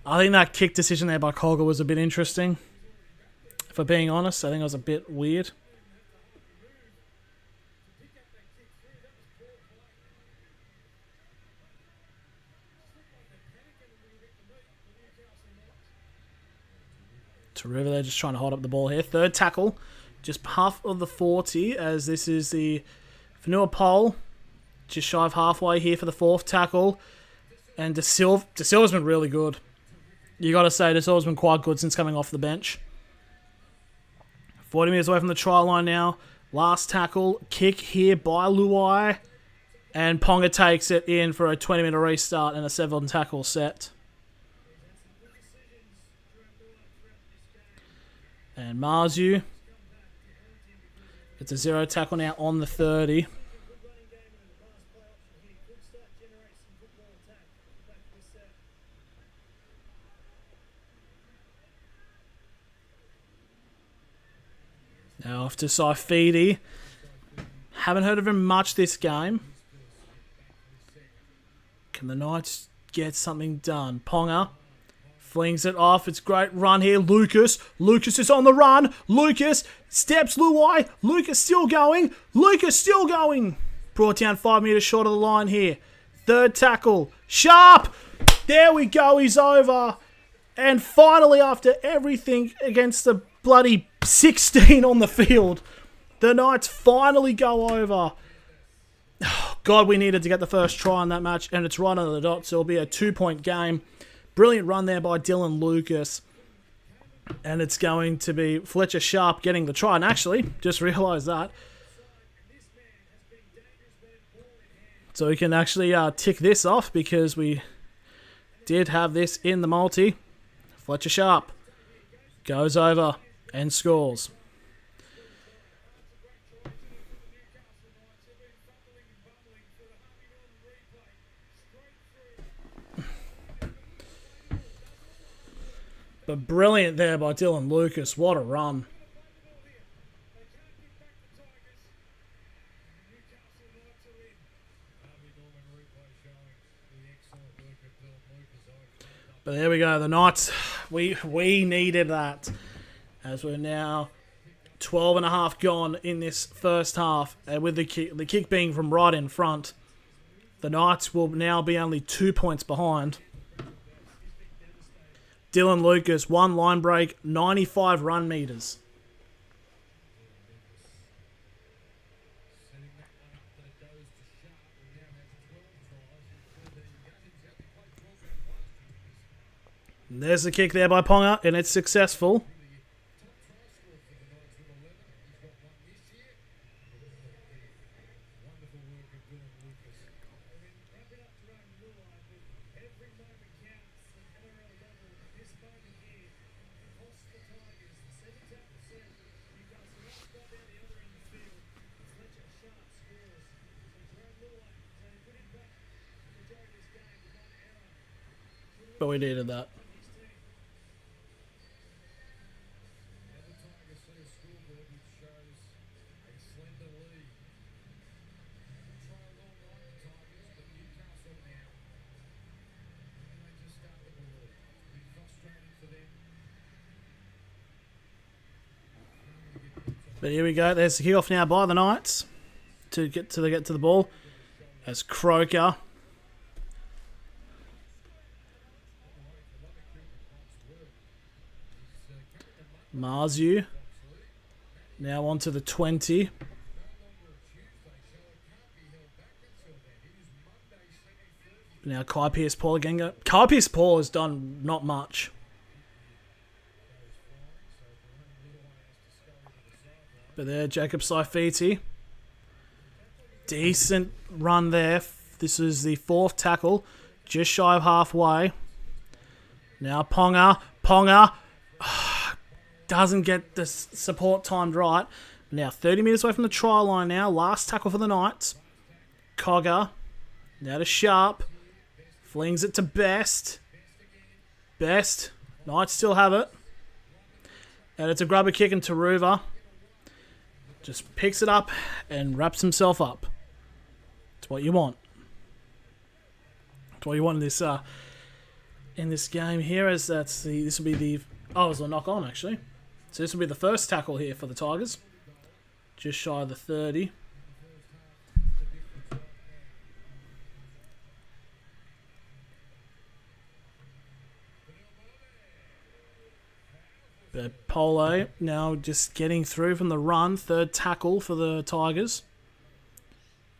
I think that kick decision there by Cogger was a bit interesting. If I'm being honest, I think it was a bit weird. River, they're just trying to hold up the ball here. Third tackle, just half of the 40, as this is the Vanua Pole, just shy of halfway here for the fourth tackle. And De Silva's been really good. You got to say, De Silva's been quite good since coming off the bench. 40 metres away from the try line now. Last tackle, kick here by Luai. And Ponga takes it in for a 20-minute restart and a 7-tackle set. And Marzu. It's a 0 tackle now on the 30. Now off to Saifidi. Haven't heard of him much this game. Can the Knights get something done? Ponga flings it off. It's a great run here. Lucas. Lucas is on the run. Lucas steps Luai. Lucas still going. Lucas still going. Brought down 5 metres short of the line here. Third tackle. Sharp. There we go. He's over. And finally, after everything against the bloody 16 on the field, the Knights finally go over. Oh, God, we needed to get the first try on that match, and it's right on the dot, so it'll be a 2-point game. Brilliant run there by Dylan Lucas. And it's going to be Fletcher Sharp getting the try. And actually, just realised that. So we can actually tick this off because we did have this in the multi. Fletcher Sharp goes over and scores. But brilliant there by Dylan Lucas. What a run. But there we go. The Knights, we needed that. As we're now 12 and a half gone in this first half. And with the kick being from right in front, the Knights will now be only 2 points behind. Dylan Lucas, 1 line break, 95 run meters. And there's the kick there by Ponga, and it's successful. but we needed that. But here we go. There's the kick-off now by the Knights to get to the ball. As Croker Marzu now onto the 20. Now Kai Pearce-Paul again. Kai Pearce-Paul has done not much. But there, Jacob Saifiti. Decent run there. This is the 4th tackle. Just shy of halfway. Now Ponga. Doesn't get the support timed right. Now 30 metres away from the try line now. Last tackle for the Knights. Cogger. Now to Sharp. Flings it to Best. Best. Knights still have it. And it's a grubber kick and Taruva just picks it up and wraps himself up. It's what you want. It's what you want in this game here. As this will be the it was a knock on actually. So this will be the first tackle here for the Tigers. Just shy of the 30. But Polo now just getting through from the run. 3rd tackle for the Tigers.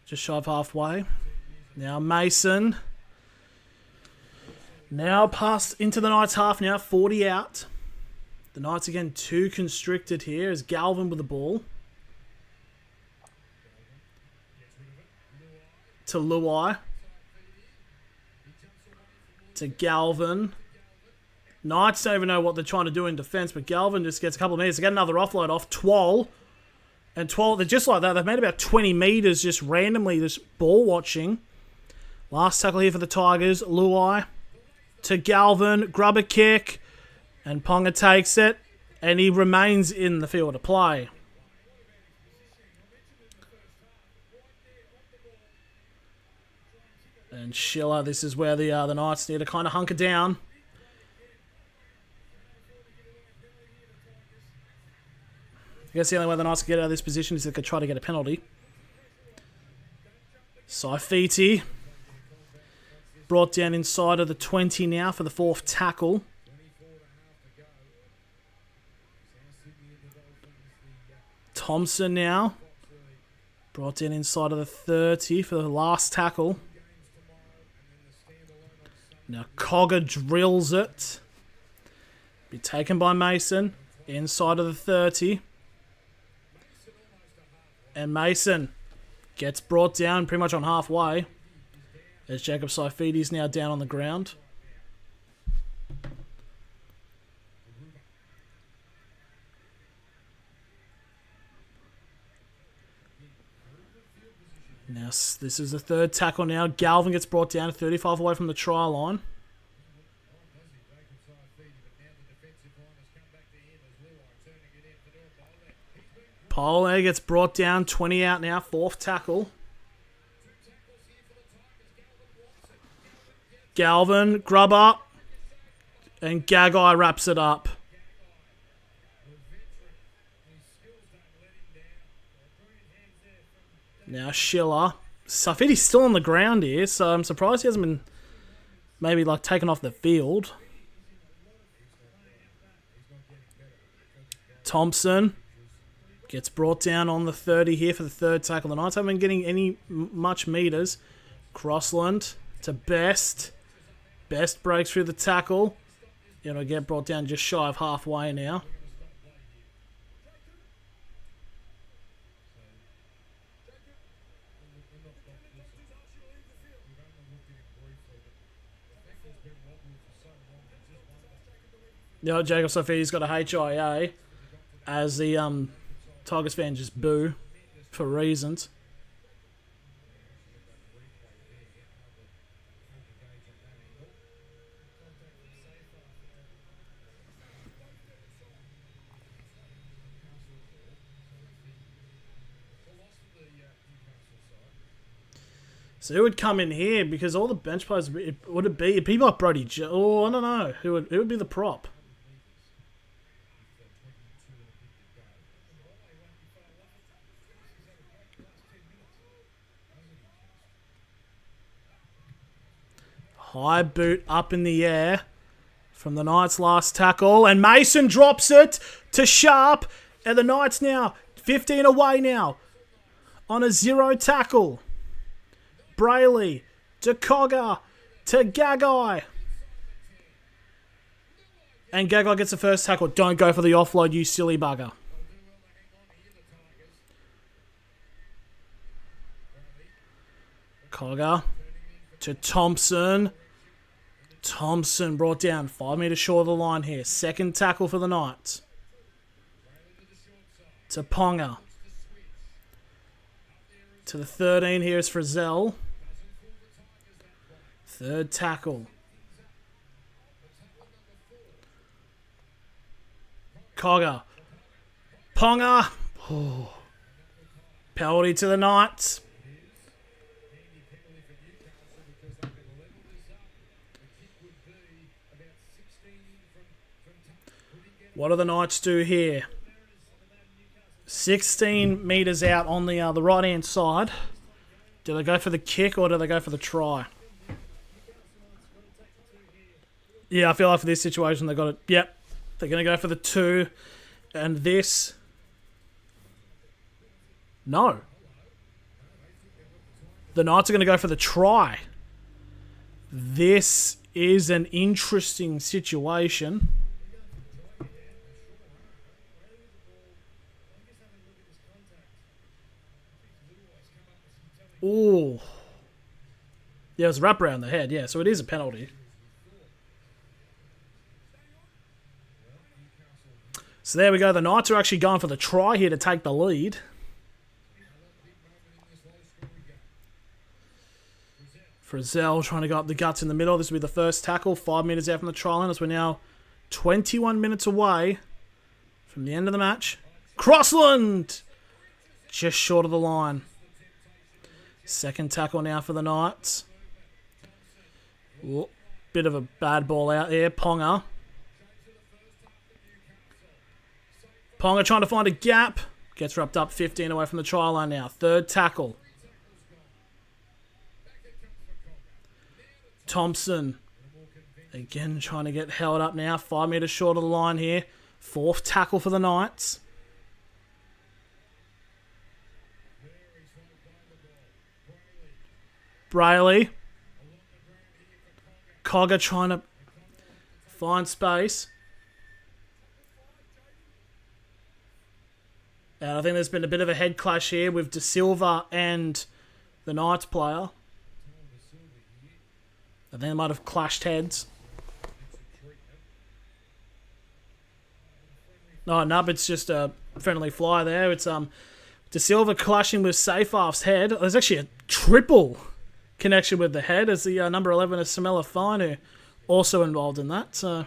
Just shy of halfway. Now Mason. Now passed into the Knights half now. 40 out. The Knights again too constricted here as Galvin with the ball. To Luai. To Galvin. Knights don't even know what they're trying to do in defence, but Galvin just gets a couple of metres to get another offload off. Twal. And Twal, they're just like that. They've made about 20 metres just randomly, just ball watching. Last tackle here for the Tigers. Luai to Galvin. Grubber kick. And Ponga takes it. And he remains in the field of play. And Schiller, this is where the Knights need to kind of hunker down. I guess the only way the Knights can get out of this position is they could try to get a penalty. Saifiti. Brought down inside of the 20 now for the 4th tackle. Thompson now. Brought down inside of the 30 for the last tackle. Now Cogger drills it. Be taken by Mason. Inside of the 30. And Mason gets brought down pretty much on halfway. As Jacob Saifiti's now down on the ground. Now this is the 3rd tackle now. Galvin gets brought down 35 away from the try line. Pole gets brought down, 20 out now, 4th tackle. Galvin, Grubber, and Gagai wraps it up. Now Schiller. Saifiti's still on the ground here, so I'm surprised he hasn't been maybe like taken off the field. Thompson gets brought down on the 30 here for the 3rd tackle. The Knights haven't been getting any much meters. Crossland to Best. Best breaks through the tackle. It'll get brought down just shy of halfway now. Jacob Saifiti's got a HIA as the Tigers fans just boo for reasons. So who would come in here? Because all the bench players, would it be? It'd be like Brody Oh, I don't know. Who would be the prop? High boot up in the air from the Knights' last tackle. And Mason drops it to Sharp. And the Knights now 15 away now on a 0 tackle. Brayley to Cogger to Gagai. And Gagai gets the first tackle. Don't go for the offload, you silly bugger. Cogger to Thompson. Thompson brought down 5 metres short of the line here. Second tackle for the Knights. To Ponga. To the 13 here is Frizzell. Third tackle. Cogger. Ponga. Oh. Penalty to the Knights. What do the Knights do here? 16 metres out on the right-hand side. Do they go for the kick or do they go for the try? Yeah, I feel like for this situation they got it. Yep, they're going to go for the 2. And this... No. The Knights are going to go for the try. This is an interesting situation. Ooh. Yeah, it was a wrap around the head. Yeah, so it is a penalty. So there we go. The Knights are actually going for the try here to take the lead. Frizzell trying to go up the guts in the middle. This will be the first tackle. 5 metres out from the try line as we're now 21 minutes away from the end of the match. Crossland! Just short of the line. Second tackle now for the Knights. Ooh, bit of a bad ball out there. Ponga. Ponga trying to find a gap. Gets wrapped up 15 away from the try line now. Third tackle. Thompson. Again trying to get held up now. 5 metres short of the line here. Fourth tackle for the Knights. Brayley. Cogger trying to find space. And I think there's been a bit of a head clash here with De Silva and the Knights player. I think they might have clashed heads. No, it's just a friendly fly there. It's De Silva clashing with Seyfarth's head. There's actually a triple connection with the head as the number 11 is Samela Fine, who also involved in that. So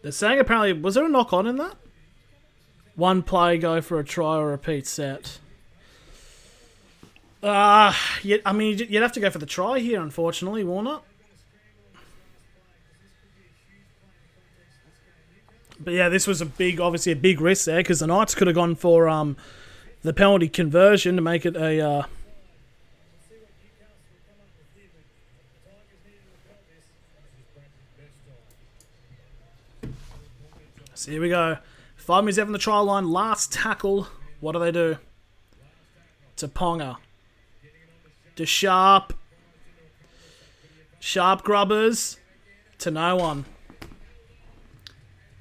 they're saying apparently, was there a knock on in that? One play go for a try or repeat set. I mean, you'd have to go for the try here, unfortunately, Warner. But yeah, this was obviously a big risk there because the Knights could have gone for the penalty conversion to make it a. So here we go. 5 minutes out from the try line. Last tackle. What do? To Ponga. To Sharp. Sharp grubbers. To no one.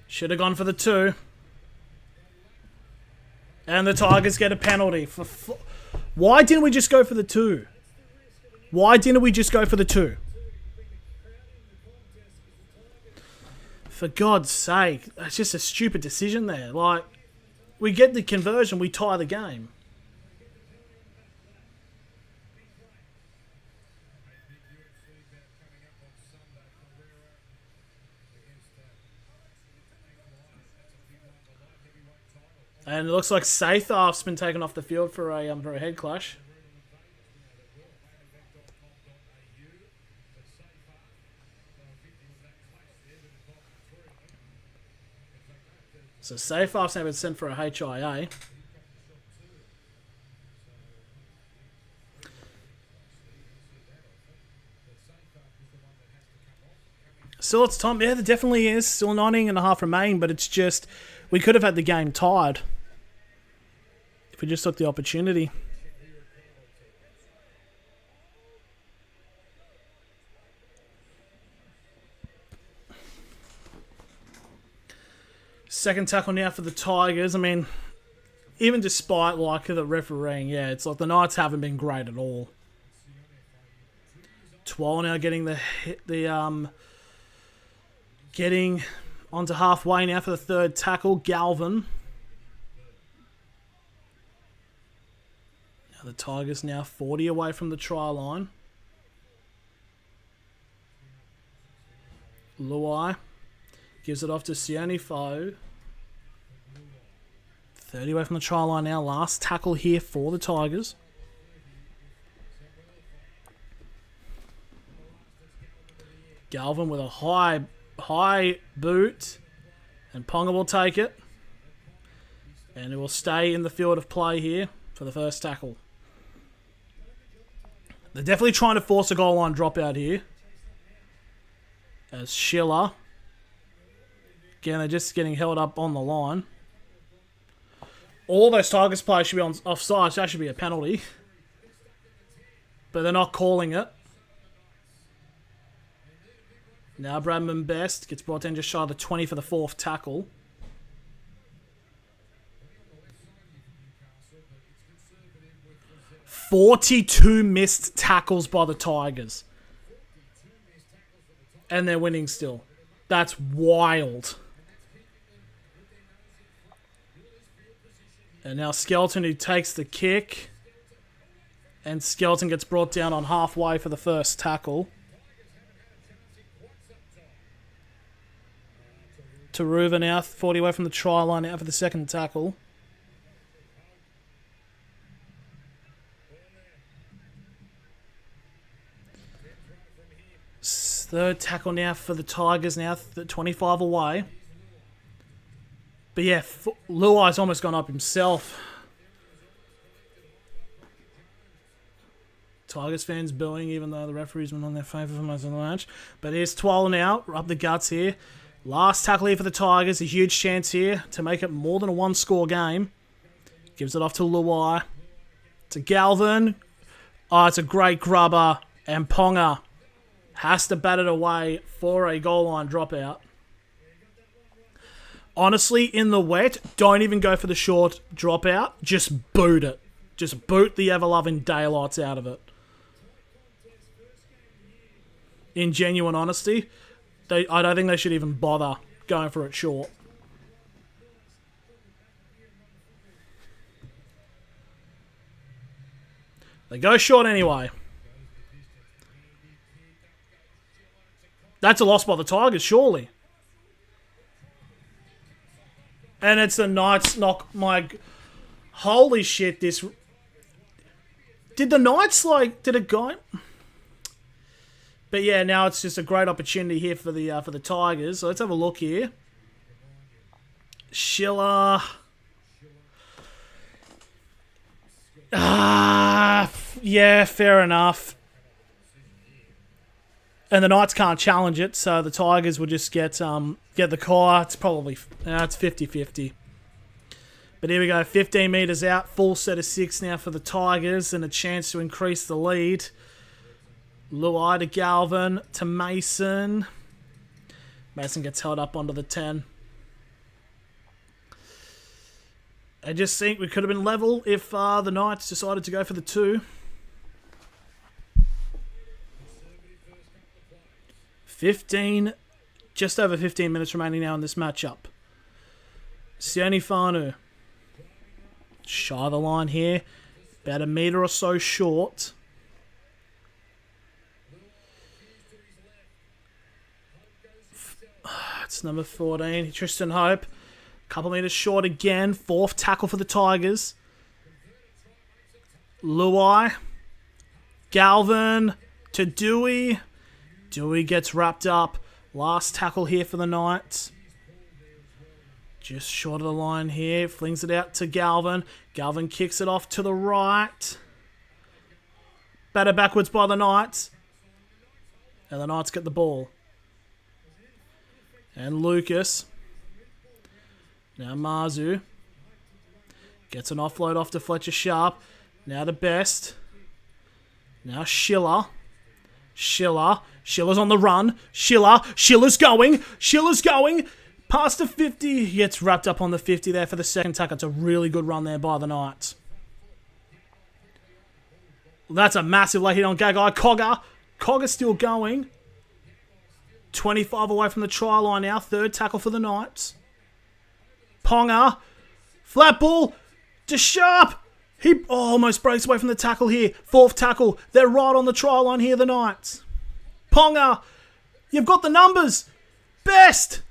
Should have gone for the 2. And the Tigers get a penalty. Why didn't we just go for the 2? Why didn't we just go for the 2? For God's sake, it's just a stupid decision there. Like, we get the conversion, we tie the game. And it looks like Sathar's been taken off the field for a head clash. So Sathar's now been sent for a HIA. Still, it's time. Yeah, there definitely is. Still 19.5 remain, but it's just we could have had the game tied if we just took the opportunity. Second tackle now for the Tigers. I mean, even despite like the refereeing, yeah, it's like the Knights haven't been great at all. Twal now getting getting onto halfway now for the third tackle. Galvin. Now the Tigers now 40 away from the try line. Luai gives it off to Sione Fo. 30 away from the try line now. Last tackle here for the Tigers. Galvin with a high boot. And Ponga will take it. And it will stay in the field of play here for the first tackle. They're definitely trying to force a goal line dropout here. As Schiller. Again, they're just getting held up on the line. All those Tigers players should be on offside, so that should be a penalty. But they're not calling it. Now Bradman Best gets brought in just shy of the 20 for the fourth tackle. "42 missed tackles by the Tigers. And they're winning still. That's wild. And now Skelton, who takes the kick. And Skelton gets brought down on halfway for the first tackle. Taruva now 40 away from the try line now for the second tackle. Third tackle now for the Tigers now, 25 away. But yeah, Luai's almost gone up himself. Tigers fans booing, even though the referee's been on their favour for most of the match. But here's Twal now, up the guts here. Last tackle here for the Tigers, a huge chance here to make it more than a one-score game. Gives it off to Luai. To Galvin. Oh, it's a great grubber. And Ponga has to bat it away for a goal line dropout. Honestly, in the wet, don't even go for the short dropout. Just boot it. Just boot the ever-loving daylights out of it. In genuine honesty, I don't think they should even bother going for it short. They go short anyway. That's a loss by the Tigers, surely. And it's the Knights knock my... Holy shit, this... Did the Knights, did a guy... But yeah, now it's just a great opportunity here for the Tigers. So let's have a look here. Schiller... yeah, fair enough. And the Knights can't challenge it, so the Tigers will just get the call. It's probably... it's 50-50. But here we go, 15 metres out, full set of 6 now for the Tigers, and a chance to increase the lead. Luai to Galvin, to Mason. Mason gets held up onto the 10. I just think we could have been level if the Knights decided to go for the 2. 15 Just over 15 minutes remaining now in this matchup. Sione Fanu. Shy of the line here. About a metre or so short. It's number 14, Tristan Hope. Couple metres short again. 4th tackle for the Tigers. Luai. Galvin to Dewey. Dewey gets wrapped up. Last tackle here for the Knights. Just short of the line here. Flings it out to Galvin. Galvin kicks it off to the right. Batted backwards by the Knights. And the Knights get the ball. And Lucas. Now Marzu. Gets an offload off to Fletcher Sharp. Now the Best. Now Schiller. Schiller's on the run. Schiller's going. Past the 50. He gets wrapped up on the 50 there for the second tackle. It's a really good run there by the Knights. That's a massive late hit on Gagai. Cogger's still going. 25 away from the try line now. 3rd tackle for the Knights. Ponga. Flat ball. To Sharp. He almost breaks away from the tackle here. 4th tackle. They're right on the try line here, the Knights. Ponga. You've got the numbers. Best.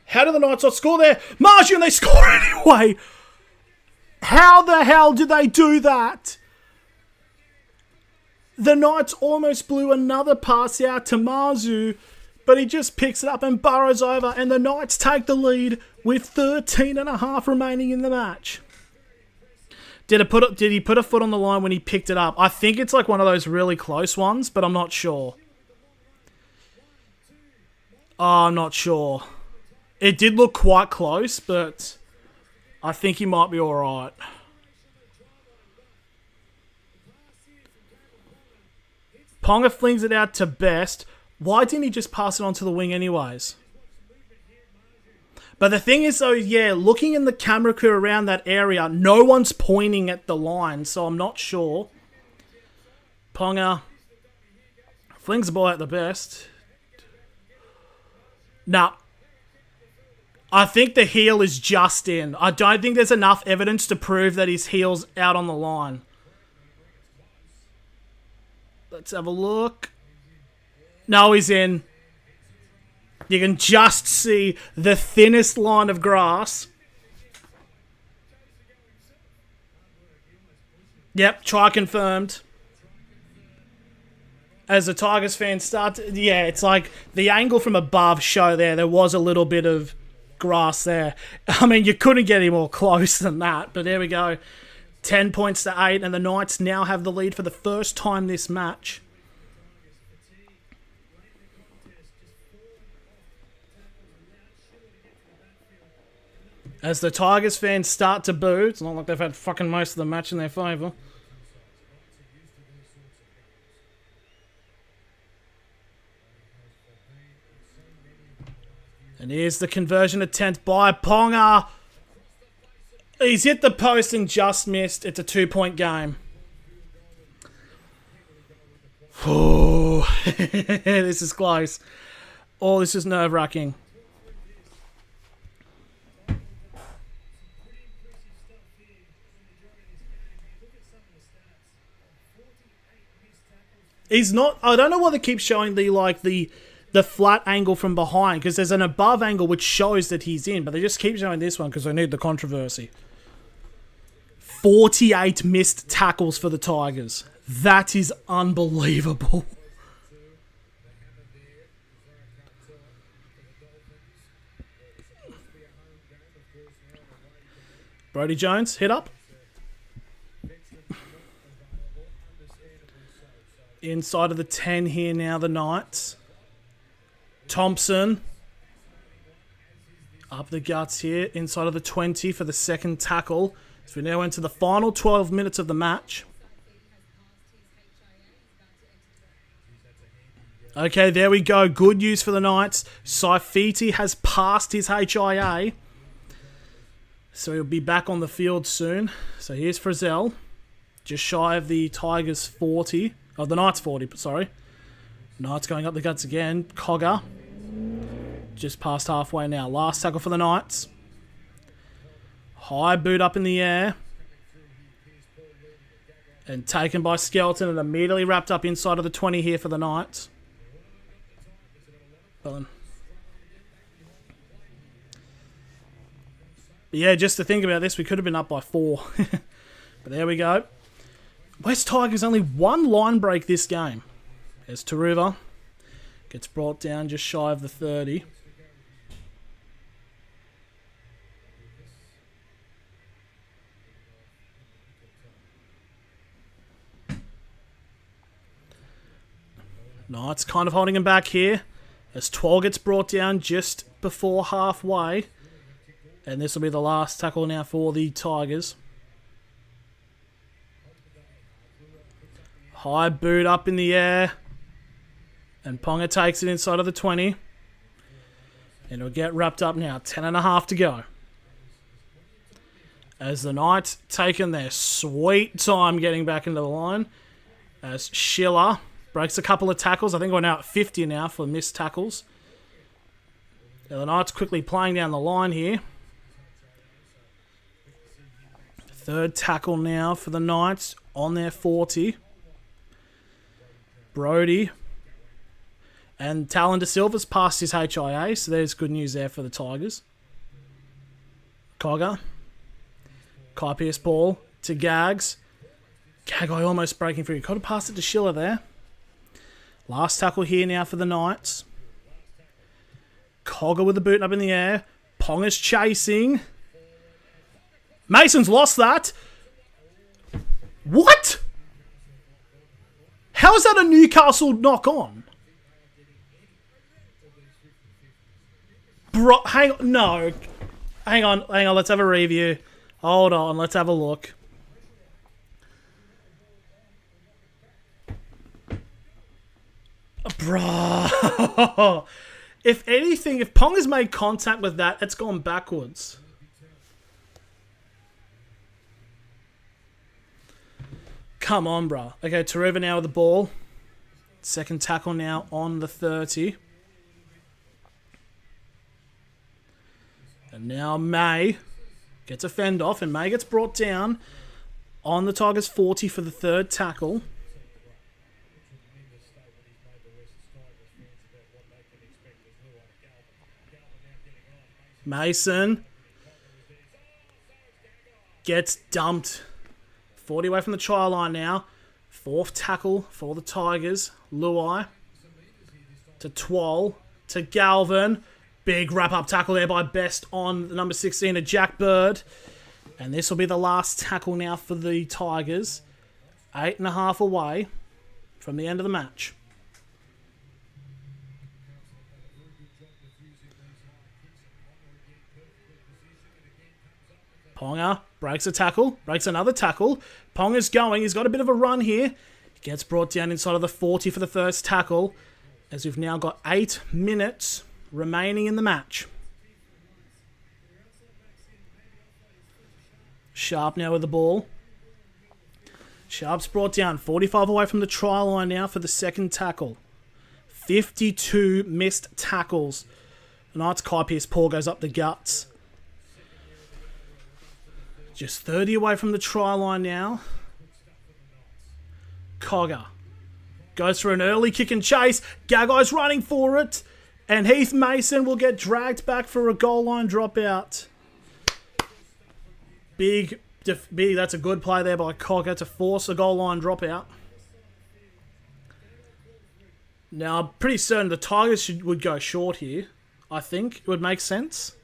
How do the Knights not score there? Marju, and they score anyway. How the hell did they do that? The Knights almost blew another pass out to Marzu, but he just picks it up and burrows over, and the Knights take the lead with 13 and a half remaining in the match. Did he put a foot on the line when he picked it up? I think it's like one of those really close ones, but I'm not sure. Oh, I'm not sure. It did look quite close, but I think he might be alright. Ponga flings it out to Best. Why didn't he just pass it onto the wing anyways? But the thing is though, yeah, looking in the camera crew around that area, no one's pointing at the line, so I'm not sure. Ponga flings the ball at the Best. Now, I think the heel is just in. I don't think there's enough evidence to prove that his heel's out on the line. Let's have a look. No, he's in. You can just see the thinnest line of grass. Yep, try confirmed. As the Tigers fans start to, yeah, it's like the angle from above show there was a little bit of grass there. I mean, you couldn't get any more close than that, but there we go. 10 points to 8, and the Knights now have the lead for the first time this match. As the Tigers fans start to boo, it's not like they've had fucking most of the match in their favour. And here's the conversion attempt by Ponga. He's hit the post and just missed. It's a 2-point game. Oh, this is close. Oh, this is nerve-wracking. He's not. I don't know why they keep showing the flat angle from behind, because there's an above angle which shows that he's in, but they just keep showing this one because they need the controversy. 48 missed tackles for the Tigers. That is unbelievable. Brodie Jones, hit up. Inside of the 10 here now, the Knights. Thompson. Up the guts here. Inside of the 20 for the second tackle. So we now enter the final 12 minutes of the match. Okay, there we go. Good news for the Knights. Saifiti has passed his HIA. So he'll be back on the field soon. So here's Frizzell. Just shy of the Tigers 40. Of the Knights 40, sorry. Knights going up the guts again. Cogger. Just past halfway now. Last tackle for the Knights. High boot up in the air. And taken by Skeleton and immediately wrapped up inside of the 20 here for the Knights. But yeah, just to think about this, we could have been up by 4. But there we go. West Tigers only 1 line break this game. There's Taruva. Gets brought down just shy of the 30. Knights kind of holding him back here. As 12 gets brought down just before halfway. And this will be the last tackle now for the Tigers. High boot up in the air. And Ponga takes it inside of the 20. And it'll get wrapped up now. 10.5 to go. As the Knights taking their sweet time getting back into the line. As Schiller breaks a couple of tackles. I think we're now at 50 now for missed tackles. Now the Knights quickly playing down the line here. Third tackle now for the Knights on their 40. Brody. And Talon De Silva's passed his HIA, so there's good news there for the Tigers. Cogger. Kai Pierce ball to Gags. Gagai almost breaking through. Could have passed it to Schiller there. Last tackle here now for the Knights. Cogger with the boot up in the air. Ponga's chasing. Mason's lost that. What? How is that a Newcastle knock on? Bro, hang on. No. Hang on. Let's have a review. Hold on. Let's have a look. Bro. If anything, if Pong has made contact with that, it's gone backwards. Come on, bro. Okay, Taruva now with the ball. Second tackle now on the 30. And now May gets a fend off, and May gets brought down on the Tigers 40 for the third tackle. Mason gets dumped. 40 away from the try line now. Fourth tackle for the Tigers. Luai to Twal to Galvin. Big wrap-up tackle there by Best on the number 16 to Jack Bird. And this will be the last tackle now for the Tigers. 8.5 away from the end of the match. Ponga breaks a tackle, breaks another tackle. Ponga's going, he's got a bit of a run here. He gets brought down inside of the 40 for the first tackle, as we've now got 8 minutes remaining in the match. Sharp now with the ball. Sharp's brought down, 45 away from the try line now for the second tackle. 52 missed tackles. The Knights' Kai Pierce Paul goes up the guts. Just 30 away from the try line now. Cogger goes for an early kick and chase. Gagai's running for it. And Heath Mason will get dragged back for a goal line dropout. Big, that's a good play there by Cogger to force a goal line dropout. Now, I'm pretty certain the Tigers would go short here. I think it would make sense.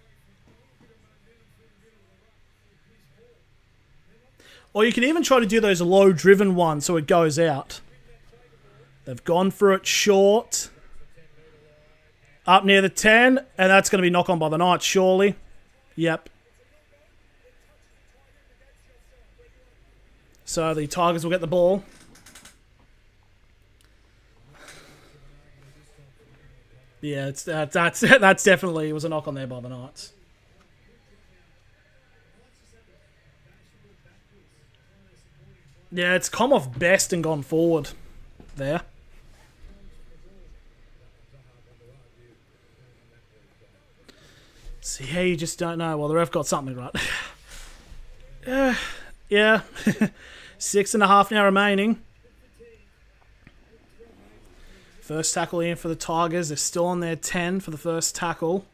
Or you can even try to do those low-driven ones so it goes out. They've gone for it short. Up near the 10. And that's going to be knock on by the Knights, surely. Yep. So the Tigers will get the ball. Yeah, that's definitely, it was a knock on there by the Knights. Yeah, it's come off Best and gone forward there. So yeah, you just don't know. Well, the ref got something right. Yeah. 6.5 now remaining. First tackle in for the Tigers. They're still on their 10 for the first tackle.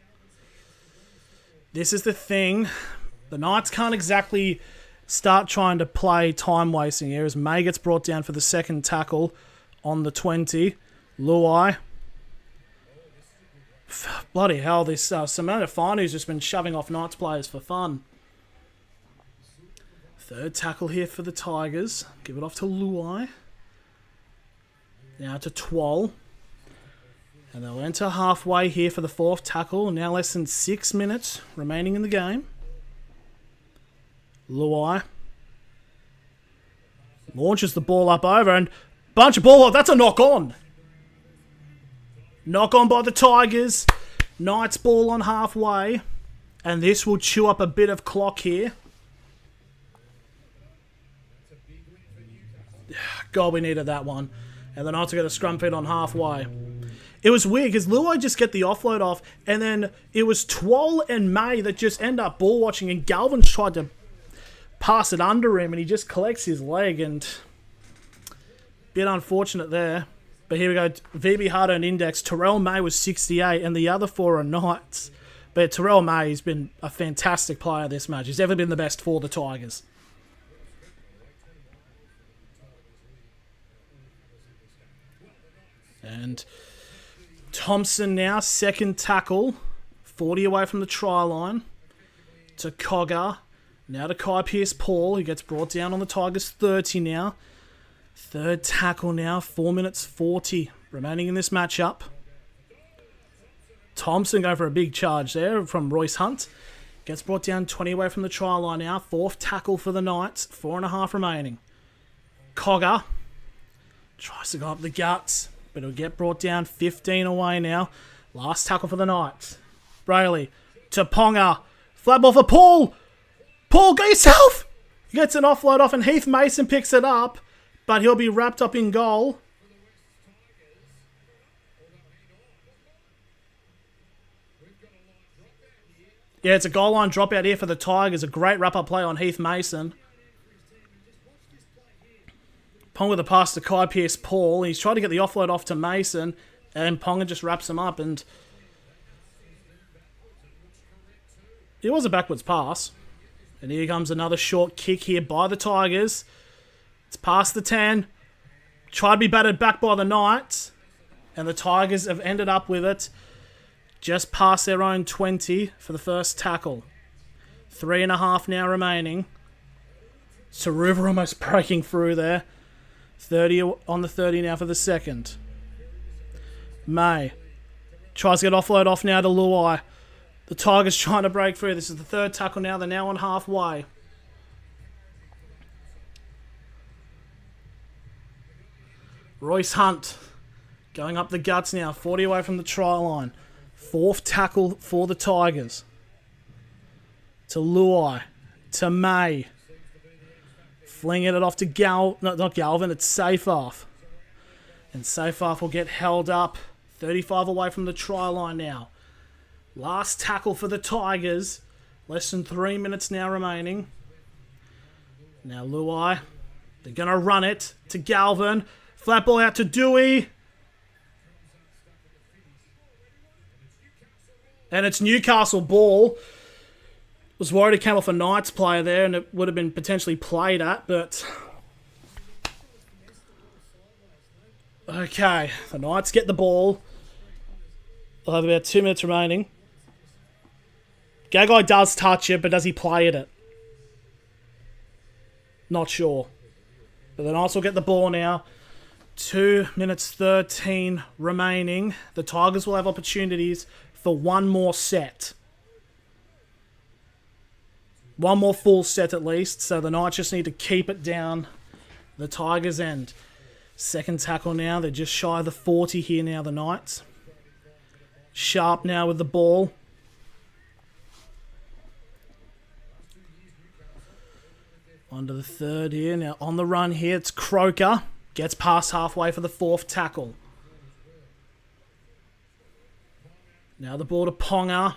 This is the thing. The Knights can't exactly start trying to play time wasting here as May gets brought down for the second tackle on the 20. Luai. Bloody hell, this Simona Finu's just been shoving off Knights players for fun. Third tackle here for the Tigers. Give it off to Luai. Now to Twal. And they'll enter halfway here for the fourth tackle. Now less than 6 minutes remaining in the game. Luai. Launches the ball up over and bunch of ball. That's a knock on. Knock on by the Tigers. Knights ball on halfway. And this will chew up a bit of clock here. God, we needed that one. And the Knights will get a scrum feed on halfway. It was weird because Luai just get the offload off, and then it was Twal and May that just end up ball watching, and Galvin tried to pass it under him, and he just collects his leg, and bit unfortunate there. But here we go. VB Harder and Index. Terrell May was 68, and the other 4 are Knights. But Terrell May has been a fantastic player this match. He's ever been the best for the Tigers. And Thompson now, second tackle. 40 away from the try line. To Cogger. Now to Kai Pearce-Paul, who gets brought down on the Tigers 30 now. Third tackle now, 4 minutes 40 remaining in this matchup. Thompson going for a big charge there from Royce Hunt. Gets brought down 20 away from the try line now. Fourth tackle for the Knights, 4.5 remaining. Cogger tries to go up the guts, but it'll get brought down 15 away now. Last tackle for the Knights. Brayley to Ponga. Flat ball for Paul. Paul, go yourself! He gets an offload off and Heath Mason picks it up, but he'll be wrapped up in goal. Yeah, it's a goal line dropout here for the Tigers. A great wrap-up play on Heath Mason. Ponga with a pass to Kai Pearce-Paul. He's trying to get the offload off to Mason, and Ponga just wraps him up, and it was a backwards pass. And here comes another short kick here by the Tigers. It's past the 10. Tried to be battered back by the Knights. And the Tigers have ended up with it just past their own 20 for the first tackle. 3.5 now remaining. Saruva almost breaking through there. 30 on the 30 now for the second. May tries to get offload off now to Luai. The Tigers trying to break through. This is the third tackle now. They're now on halfway. Royce Hunt going up the guts now. 40 away from the try line. Fourth tackle for the Tigers. To Luai. To May. Flinging it off to not Galvin. It's Seyfarth. And Seyfarth will get held up. 35 away from the try line now. Last tackle for the Tigers. Less than 3 minutes now remaining. Now Luai. They're going to run it to Galvin. Flat ball out to Dewey. And it's Newcastle ball. Was worried it came off a Knights player there and it would have been potentially played at, but okay, the Knights get the ball. They'll have about 2 minutes remaining. Gagai does touch it, but does he play it? Not sure. But the Knights will get the ball now. 2 minutes 13 remaining. The Tigers will have opportunities for one more set. One more full set at least, so the Knights just need to keep it down the Tigers' end. Second tackle now, they're just shy of the 40 here now, the Knights. Sharp now with the ball. On to the third here. Now on the run here, it's Croker. Gets past halfway for the fourth tackle. Now the ball to Ponga.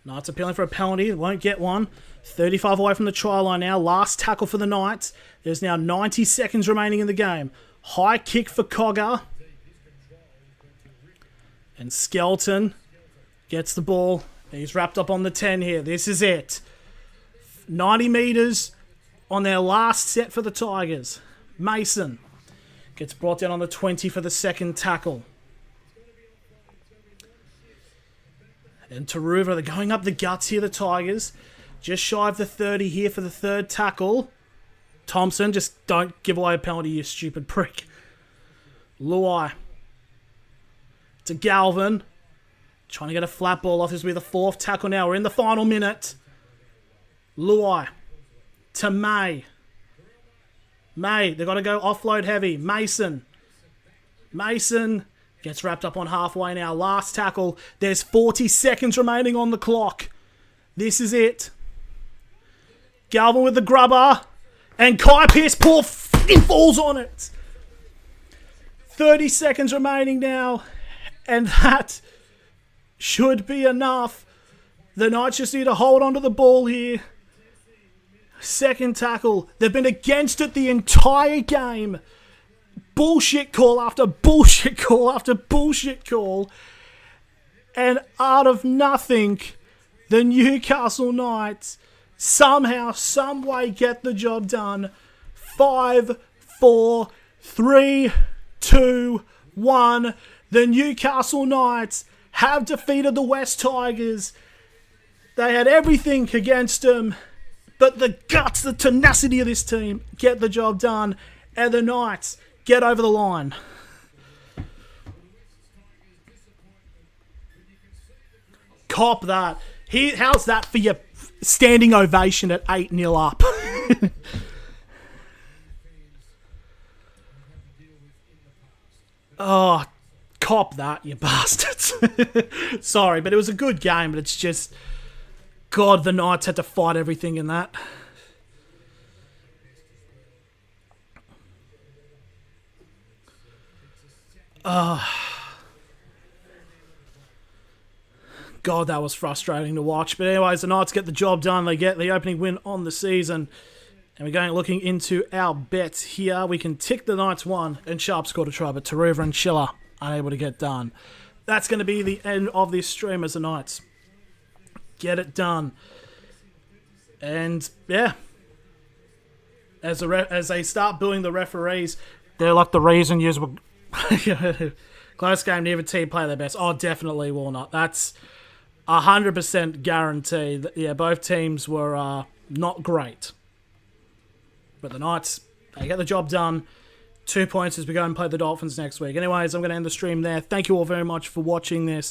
Knights appealing for a penalty. Won't get one. 35 away from the try line now. Last tackle for the Knights. There's now 90 seconds remaining in the game. High kick for Cogger. And Skelton gets the ball. He's wrapped up on the 10 here. This is it. 90 metres on their last set for the Tigers. Mason gets brought down on the 20 for the second tackle. And Taruva, they're going up the guts here, the Tigers. Just shy of the 30 here for the third tackle. Thompson, just don't give away a penalty, you stupid prick. Luai to Galvin. Trying to get a flat ball off. This will be the fourth tackle now. We're in the final minute. Luai to May. May, they've got to go offload heavy. Mason gets wrapped up on halfway now. Last tackle. There's 40 seconds remaining on the clock. This is it. Galvin with the grubber. And Kai Pearce falls on it. 30 seconds remaining now. And that should be enough. The Knights just need to hold onto the ball here. Second tackle. They've been against it the entire game. Bullshit call after bullshit call after bullshit call. And out of nothing, the Newcastle Knights somehow, some way get the job done. 5, 4, 3, 2, 1. The Newcastle Knights have defeated the West Tigers. They had everything against them. But the guts, the tenacity of this team get the job done. And the Knights get over the line. Cop that. How's that for your standing ovation at 8-0 up? Oh, cop that, you bastards. Sorry, but it was a good game, but it's just... God, the Knights had to fight everything in that. God, that was frustrating to watch. But anyways, the Knights get the job done. They get the opening win on the season. And we're going looking into our bets here. We can tick the Knights 1 and Sharp scored a try, but Taruva and Schiller unable to get done. That's going to be the end of this stream as the Knights get it done. And yeah, as they start booing the referees, they're like the reason you were close game, neither team play their best. Oh, definitely will not. That's 100% guaranteed. Yeah, both teams were not great. But the Knights, they get the job done. 2 points as we go and play the Dolphins next week. Anyways, I'm going to end the stream there. Thank you all very much for watching this.